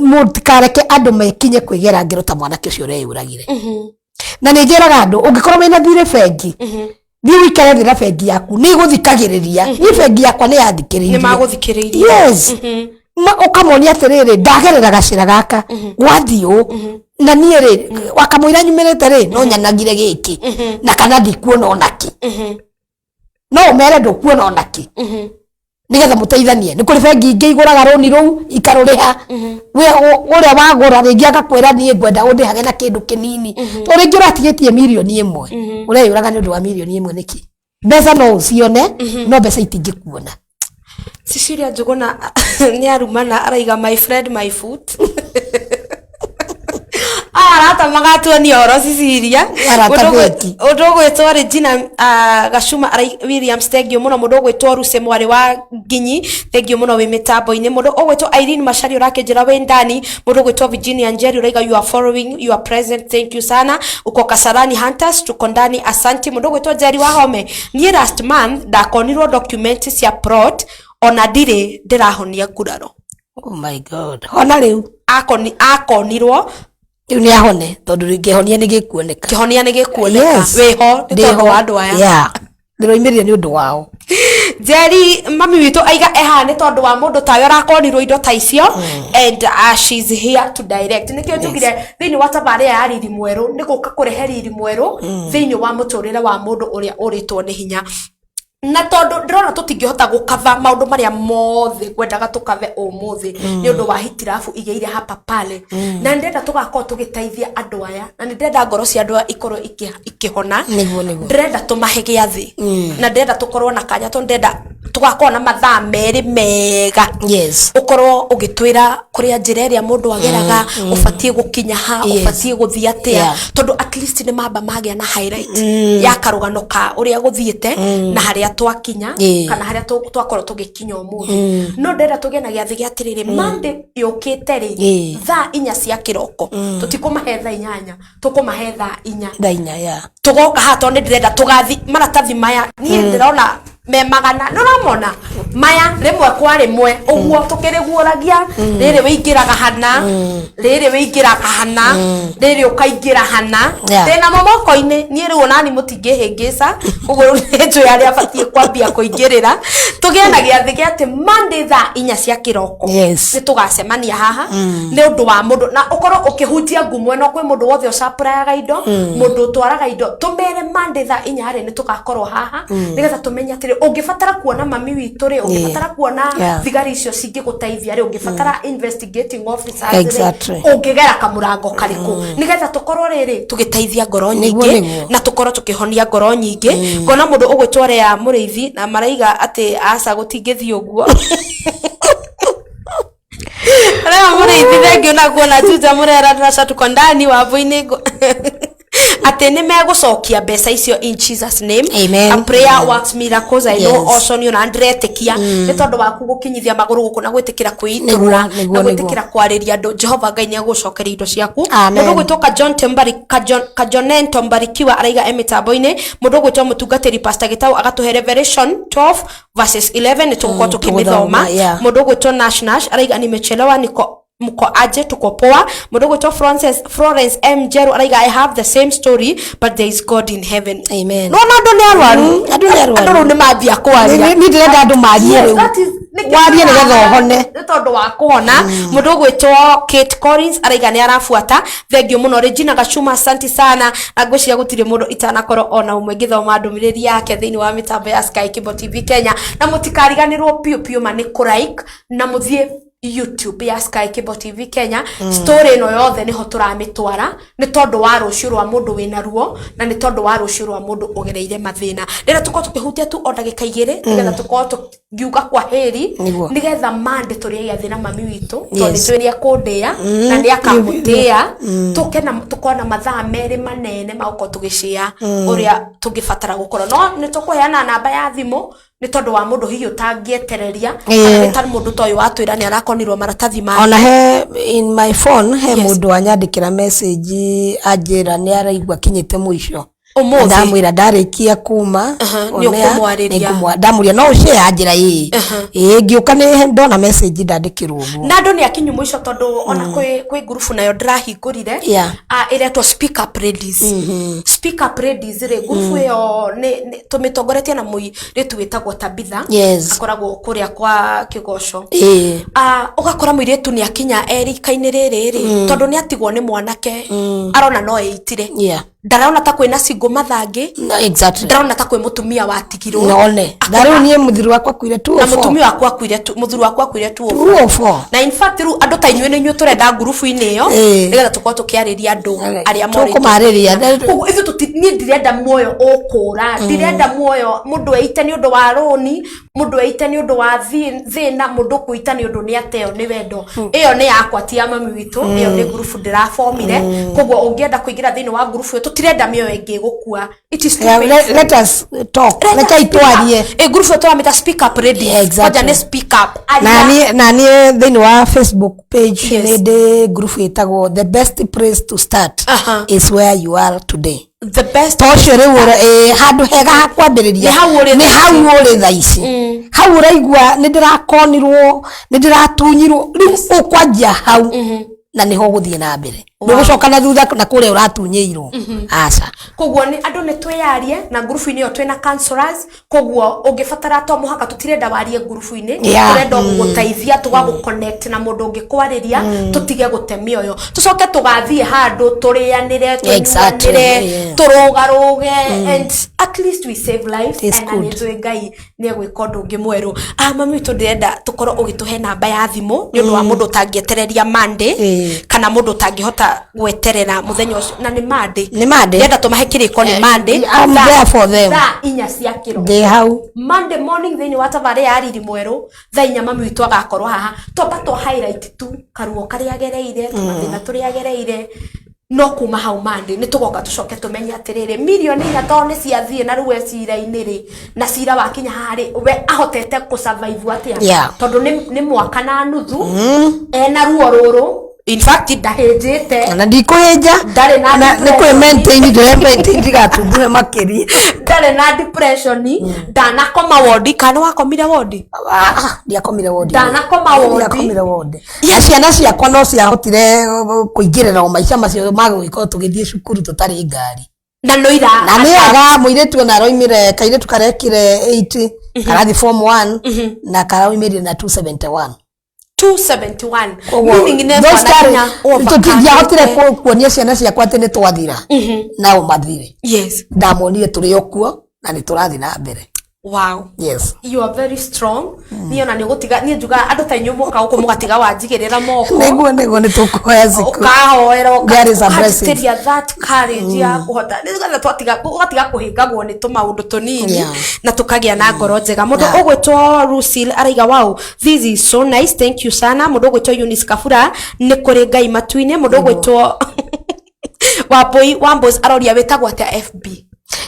mũtikareke andũ mekinye kwĩgera ngero ta mwanake ũcio ũreyũragire na nä njä raga andå å ngä korwo wä na thirä bengi thiä wikare thä ra bengi yaku nä gå thikagä rä ria niä bengi yakwa nä yathikä rä irie nä magå thikä rä irie å kamonia atä rä rä ndagerera gacä gaka gwathiä å na niä rä wakamå ira nyumä rä te rä no nyanagire gä kä na kana ndikuona onakä no å mere ndå kuona onakä nä getha må teithanie nä kå rä bengi ingä igå raga råni rå u ikarå rä ha å rä a wagå ra rä ngä agakwä ra niä ngwenda å ndä hage na kä ndå kä nini to rä ngä å ratigä tie mirioni 1 å reå raga nä å ndå wa mirioni 1 nä kä mbeca no å cione no mbeca itingä kuona Cecilia Njuguna nä arumana araiga my friend my foot arata magatuonia horo Cecilia undu gwitwo Regina Gachuma Williams tengio muno mundu gwitwo Ruse mwari wa Nginyi tengio muno wi mitambo-ini mundu gwitwo Irene Mashari urakinjira wi ndani mundu gwitwo Virginia Njeri uraiga you are following you are present thank you sana uko Kasarani Hunters tuko ndani asanti mundu gwitwo Jerry Wahome nie last month ndakonirwo document cia plot ona ndire ndirahonia nguraro oh my god hona riu akonirwo riu ni ahone tondu ringihonia ni gikuoneka kihonia ni gikuoneka weho ni tondu wa andu aya ndiroimirire ni undu wao Jerry mami witu aiga ni tondu wa mundu tayo arakonirwo indo ta icio and she's here to direct nikio njugire thiini wa tabari ya riri mweru ni guka kurehe riri mweru thiini wa muturire wa mundu uria uritwo ni hinya na tondu ndirona tutingihota gukava maundu maria mothe kwendaga tukave umuthi ni undu wa hitirafu igeire hapa pale na ndenda tugakorwo tugiteithia andu aya na ndenda ngoro cia andu ikorwo ikihona ndenda tumahe giathi na ndenda tukorwo na kanya to ndenda tugakorwo na mathaa meri mega ukorwo ugitwira kuria njira iria mundu ageraga ubatie gukinya ha ubatie guthia atia tondu at least ni mamba magia na highlight ya karugano ka uria guthiete na haria twakinya kana haria twakorwo tugikinya umuthi no ndenda tuge na giathi giatiriri Monday yukite ri thaa 4 cia kiroko tutikumahe thaa 8 tukumahe thaa 4 tugoka ha to ndirenda tugathi maratathi maya nie ndirona me magana no ramona maya rimwe kwa rimwe uguo tukiriguuragia riri wingiraga hana riri wingiraga hana riri ukaingira hana tena momoko-ini nie riu nani mutingihingisa uguo njo yari abatie kwambia kuingirira tugena giathi giati Monday thaa 4 cia kiroko ni tugacemania haha ni undu wa mundu na ukorwo ukihutia ngumo no kwi mundu wothe ucaprayaga indo mundu twaraga indo tumere Monday thaa 4 hari ni tugakorwo haha nigetha tumenya atiri ungifatara kuona mami witu ri ungifatara kuona thigari icio cingiguteithia ri ungifatara investigating officers ungigera kamurango kariku nigetha tukorwo riri tugiteithia ngoro nyingi na tukorwo tukihonia ngoro nyingi ngona mundu ugwitware ya muriithi na maraiga ati aca gutingithii uguo Rema muriithi thengio na kuona Juja Murera ndiraca tuko ndani wavu-ini ati ni megucokia mbeca icio in Jesus name. Amen. A prayer works miracles. I know also ni ona ndiretekia ni tondu waku gukinyithia maguru guku na gwitikira kwiitura na gwitikira kwariria andu Jehova Ngai ni agucokeria indo ciaku. Mundu gwitoka John Tembari Kajonen Tombarikiwa araiga emitambo-ini mundu gwitwo mutungatiri Pastor Gitau agatuhe Revelation 12 verses 11 ni tugukorwo tukimithoma. Mundu gwitwo Nash araiga nimechelewa mko aje tuko poa. Mundu gwitwo Florence M Jeru araiga I have the same story but there is God in heaven. Amen. No andu ni arwaru andu ni mambia kwaria ni ndirenda andu marie riu warie ni getha ohone ni tondu wa kuhona. Mundu gwitwo Kate Collins araiga ni arafuata. Thengio muno Regina Gachuma asante sana na ngwiciria gutire mundu itanakorwo ona umwe ngithoma ndumiriri yake thiini wa mitambo ya Sky Cable TV Kenya na mutikariganirwo piu mani ku like na muthie YouTube ya Sky Cable TV Kenya. Story no yothe niho turamitwara ni tondu wa rucio rwa mundu wina ruo na ni tondu wa rucio rwa mundu ugereire mathina. Rira tuko tukihutia tu o ndagika igiri nigetha tuko tukiuga kwa heri nigetha mande turia ya thina mami witu tondu twiria kundia na ni akamutia tukona mathaa meri manene mauko tugicia uria tungifatara gukora no ni tukuheana namba ya thimu ni tondu wa mundu hiyo tangietereria ni tondu mundu toyo watwira ni arakonirwo maratathi ma ona he in my phone he mundu anyandikira message ajira ni araigwa kinyite muico ndamwira ndarikia kuma ndamwira no ushare anjira ngiuka ni ndona message ndandikirwo na ndo ni akinyu mwisho tondu ona kwi group nayo ndirahingurire iretwo Speak Up Ladies. Speak Up Ladies re group yo ni tumitongoretie na muiritu witagwo Tabitha akoragwo kuria kwa Kigosho ugakora muiritu ni akinya erikaini riri tondu ni atigwo ni mwanake arona no eitire ndarona ta kwina singo mathangi ndarona ta kwi mutumia watigirwo ndarona nie muthuru wakwa kwire tu na mutumia wakwa kwire tu muthuru wakwa kwire tu na in fact ru andu ta inywe ninyu turenda group ini yo nigetha tukoo tukiariria andu aria mori kumariria ithu ni ndirenda muoyo ukura ndirenda muoyo mundu eite ni undu wa roni mundu eite ni undu wa thina mundu kuita ni undu ni ateo ni wendo iyo ni yakwa ti ya mami witu iyo ni group ndiraformire kogwo ungienda kuingira thini wa group tutirenda mioyo ingi gukua it is let us talk let us twarie group to ameta Speak Up Ladies kwaja ne speak up na ni thini wa Facebook page ni de group itagwo the best place to start is where you are today. The best tosho rewo handu hega hakwambiriria ni hau uri thaici hau uraigua ni ndirakonirwo ni ndiratunyirwo riu ukwanjia hau na niho guthie na mbere ndugucoka na thutha na kuria uratunyirwo aca kogwo ni andu ni twiyarie na group ini yo twina counselors kogwo ungifatara to muhaka tutirenda warie group ini turenda guteithia tugagu connect na mundu ungikwariria tutige gutemia yo tucoke tugathie handu turianire twiyanire turugaruge and at least we save lives and ani twi ngai ni gwika undu ungi mweru mami tundirenda tukoro ugituhe namba ya thimu ni undu wa mundu tangietereria Monday kana mundu tangihota gweterera muthenya na ni Monday yenda tumahe kiriko ni Monday I'm there for them inya cia kiro they how Monday morning thini watavare yariri mweru thainya mami witu agakorwo haha toba to highlight tu karuo kari agereire tumathina turi agereire no kuma hau Monday ni tugoka tucoke tumenya atiriri milioni ina tone ciathie na ruwe cira-ini ri na cira wakinya hari we ahotete ku survive atia tondu ni mwaka na nuthu ena ruo ruru in fact ndahejete na ndikuheja na nikwe maintain ndigatumbuhe makiri ndare na depression ndanakoma ward kana wakomire ward ndiakomire ward ndiakomire ward ciana ciakwa no ciahotire kuingirira o maica macio magwika tugithie cukuru tutari ngari na noira na niaga muiretu na roimire kairetu karekire 8 karathi form 1 na karaumire na 271 meaning never na tutingia hotire kuonia ciana ciakwa ati ni twathira na umathire ndamonire turi okuo na ni turathi na mbere. Wow. Yes. You are very strong. Niyo na nigutiga ni juga andu ta nyumo ka uko mugatiga wanjigirira moko. Nego ni tukoya ziku. Kahoero God is a blessing. That courage ya kuhota. Niga twatiga kuhingagwo ni tumaundu tunini na tukagia na ngoro njega. Mundu ugwitwo Lucille araiga wow. This is so nice. Thank you sana. Mundu ugwitwo Eunice Kafura ni kuri ngai matuine. Mundu ugwitwo Wambos aroria wetagwo atia FB.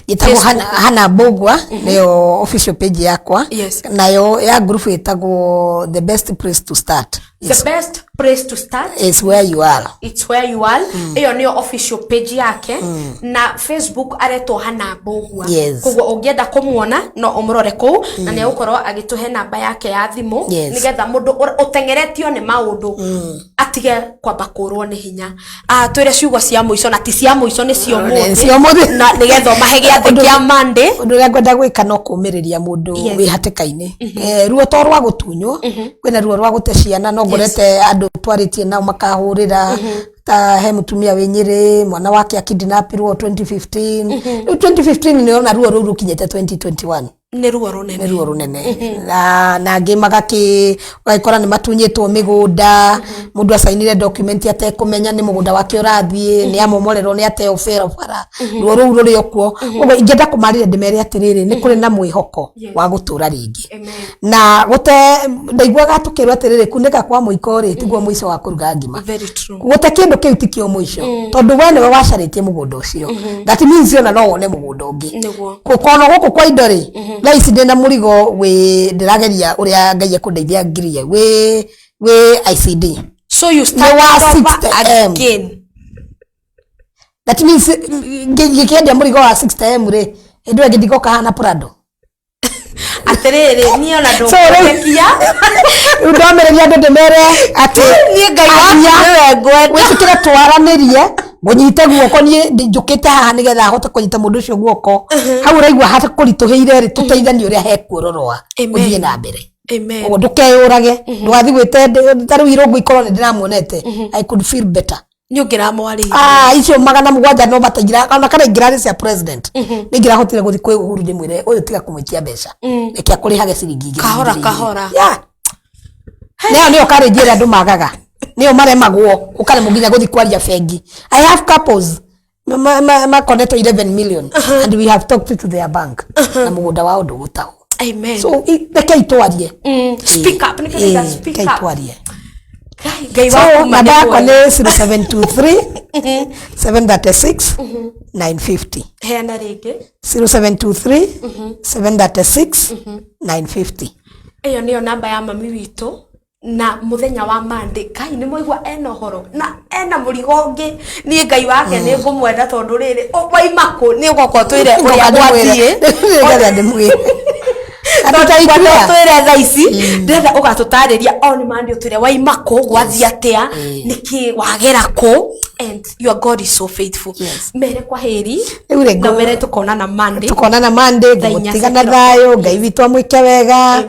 Yetagwo hana Bogwa niyo official page yakwa nayo ya group yetagwo the best place to start. The best place to start is where you are. It's where you are. Iyo niyo official page yake na Facebook areto hana Bogwa. Kugwo ungienda kumuona no umurore ku na ni ukorwo agituhe namba yake ya thimu nigetha mundu utengeretio ni maundu atige kwamba kurwo ni hinya. Twire ciugo cia muico na ti cia muico ni cio muthi na nigetha mahege athikia Monday undu ya kwenda gwika no kumiriria mundu wi hatikaini ruo to rwa gutunywo kwina ruo rwa gute ciana no ngorete andu twaritie nao makahurira ta he mutumia wenyire mwana wake akidinapirwo 2015 2015 niona ruo ruru kinyete 2021 ni ruo runene na ngimagaki gaikora ni matunyitwo migunda mundu asainire document ate kumenya ni mugunda wake urathie ni amomorerwo ni ate ofera bara ruo ruru ruri okuo ugo ingenda kumarire ndimere atiriri ni kuri na mwihoko wa gutura ringi na gute ndaigwaga tukirwa atiriri kuneka kwa muiko ri tiguo muico wa kuruga ngima gute kindu kiu tikio muico tondu we ni wacaritie mugunda ucio that means ona no wone mugunda ungi kukono guku kwa indori laisi ndena murigo we ndirageria uria ngai akundeithia ngirie we ICD so you start over again That means ngikiendia murigo wa 60M ri ndio ngithiko kahana Prado. Atiriri ni ona ndukurekia ndomereria ndemere ati ni ngai waku ngwenda wikira twaranirie munyite guoko ni njukite haha nigetha hote kunyita mundu ucio guoko hau raigwa hata kurituhire ri tuteithani uria hekurorwa uthie na mbere. Amen. O ndukeyurage ndwathi gwite taru irungu ikoro ni ndiramuonete I could feel better. Ni ngira mwari icio 700 no batagira kana kana ingira cia president ni ngira hotire guthi kwe Uhuru ndimwire uyu tiga kumwitia mbeca reke akurihage ciringi kahora neo nio karenjira andu magaga nio maremagwo ukare muginya guthi kwaria bengi. I have couples ma connect 11 million and we have talked to their bank na mugunda wao ndugutaho. Amen. So reke itwarie speak up nikenda speak up itwarie ngai waku namba yako ni 0723 736 950 heana ringi 0723 736 950. Iyo niyo namba ya mami witu na muthenya wa Monday kai ni moigwa ena horo na ena murigongi ni ngai wake ni ngumwenda tondu riri waimako ni goko twire uria gwathie ngetha ndimwire twire thaici ndetha ugatutariria on Monday twire waimako gwathie atia niki wagera ko and your God is so faithful. Mere kwa heri na mere tukonana Monday gutigana thayo ngai witu amwike wega.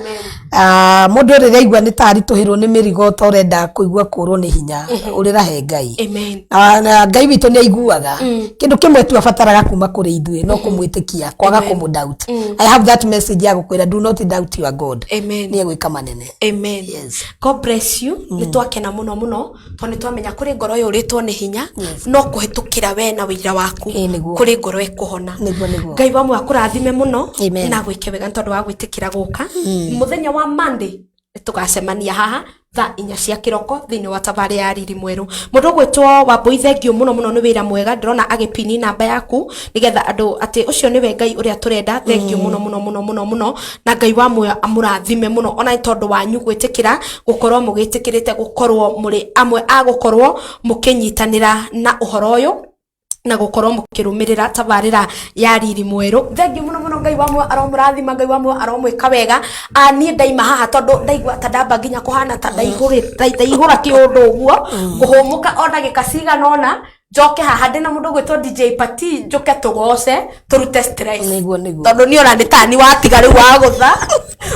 Mundu riri aigua ni tari tuhirwo ni mirigo to renda kuigua kurwo ni hinya urira he ngai. Amen. Na ngai witu ni aiguaga kindu kimwe tu abataraga kuma kuri ithue no kumwitikia kwaga kumudoubt. I have that message ya gukwira do not doubt your God. Amen. Ni egwika manene. Amen. Yes. God bless you. Ni twakena muno tondu twamenya kuri ngoro yo uritwo ni hinya no kuhitukira we na wira waku kuri ngoro ekuhona. Ngai wa mwakurathime muno na gwike wega tondu wa gwitikira guka muthenya wa Monday tugacemania haha tha 4 cia kiroko thini wa tabari ya riri mweru. Mundu gwitwo Wambui thengio muno ni wira mwega ndrona agipini namba yaku nigetha andu ati ucio niwe ngai uria turenda thengio muno na ngai wa muoyo amurathime muno ona tondu wanyu gwitikira gukorwo mugitikirite gukorwo muri amwe agukorwo mukinyitanira na uhoro uyu na gukorwo mukirumirira tabarira ya riri mweru. Thengio muno ngai wa mwe aromurathima ngai wa mwe aromwika wega. Ni ndaima haha tondu ndaigua tandamba nginya kuhana ta ndaihura kiundu uguo guhumuka ona gikasiga nona joke haha ndina mundu gwitwo DJ Pati njoke tugoce turute stress tondu ni ona nditani watiga riu wa gutha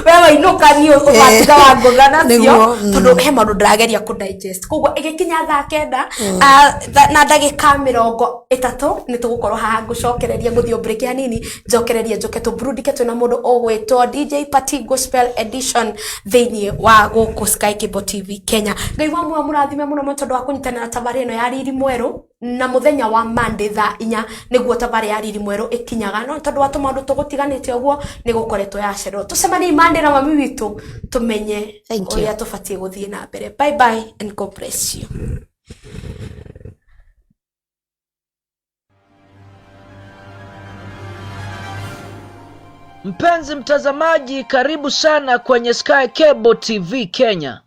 wewe inuka ni watiga wa ngutha nacio tondu he maundu ndirageria ku digest koguo igikinya thaa 9 na ndagika 30 ni tugukorwo haha ngucokereria guthio break ya nini njokereria njoke tu brudike twina mundu ogwitwo DJ Pati Gospel Edition thini wa guku Sky Cable TV Kenya. Ngai wa mwe murathime muno tondu wa kunyitanira tabari ino ya riri mweru na muthenya wa Monday thaa 4 niguo tabari ya riri mweru ikinyaga no tondu wa tumandu tugutiganite uguo ni gukoretwo yacero tucemani Monday na mami witu tumenye uria tubatie guthie na mbere. Bye bye and God bless you. Mpenzi mtazamaji, karibu sana kwenye Sky Cable TV Kenya.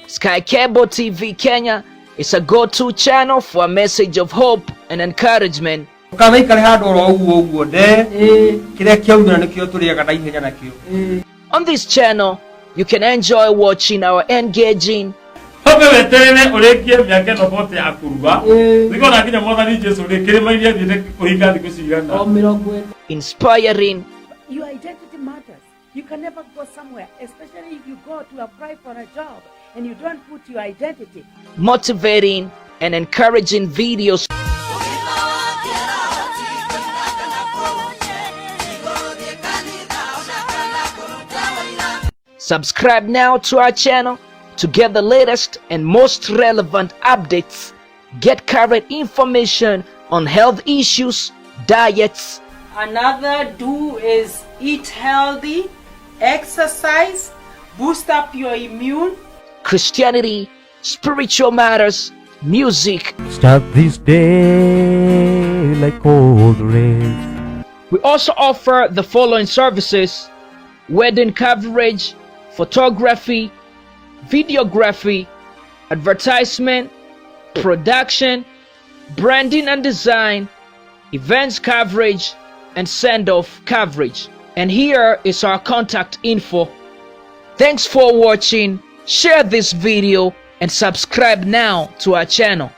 Sky Cable TV Kenya is a go-to channel for a message of hope and encouragement. On this channel, you can enjoy watching our engaging, inspiring, your identity matters. You can never go somewhere, especially if you go to apply for a job and you don't put your identity. motivating, and encouraging videos. Subscribe now to our channel to get the latest and most relevant updates. Get current information on health issues, diets. Another do is eat healthy, exercise, boost up your immune. Christianity, spiritual matters, music. Start this day like cold rain. We also offer the following services: wedding coverage, photography, videography, advertisement, production, branding and design, events coverage, and send-off coverage. And here is our contact info. Thanks for watching. Share this video and subscribe now to our channel.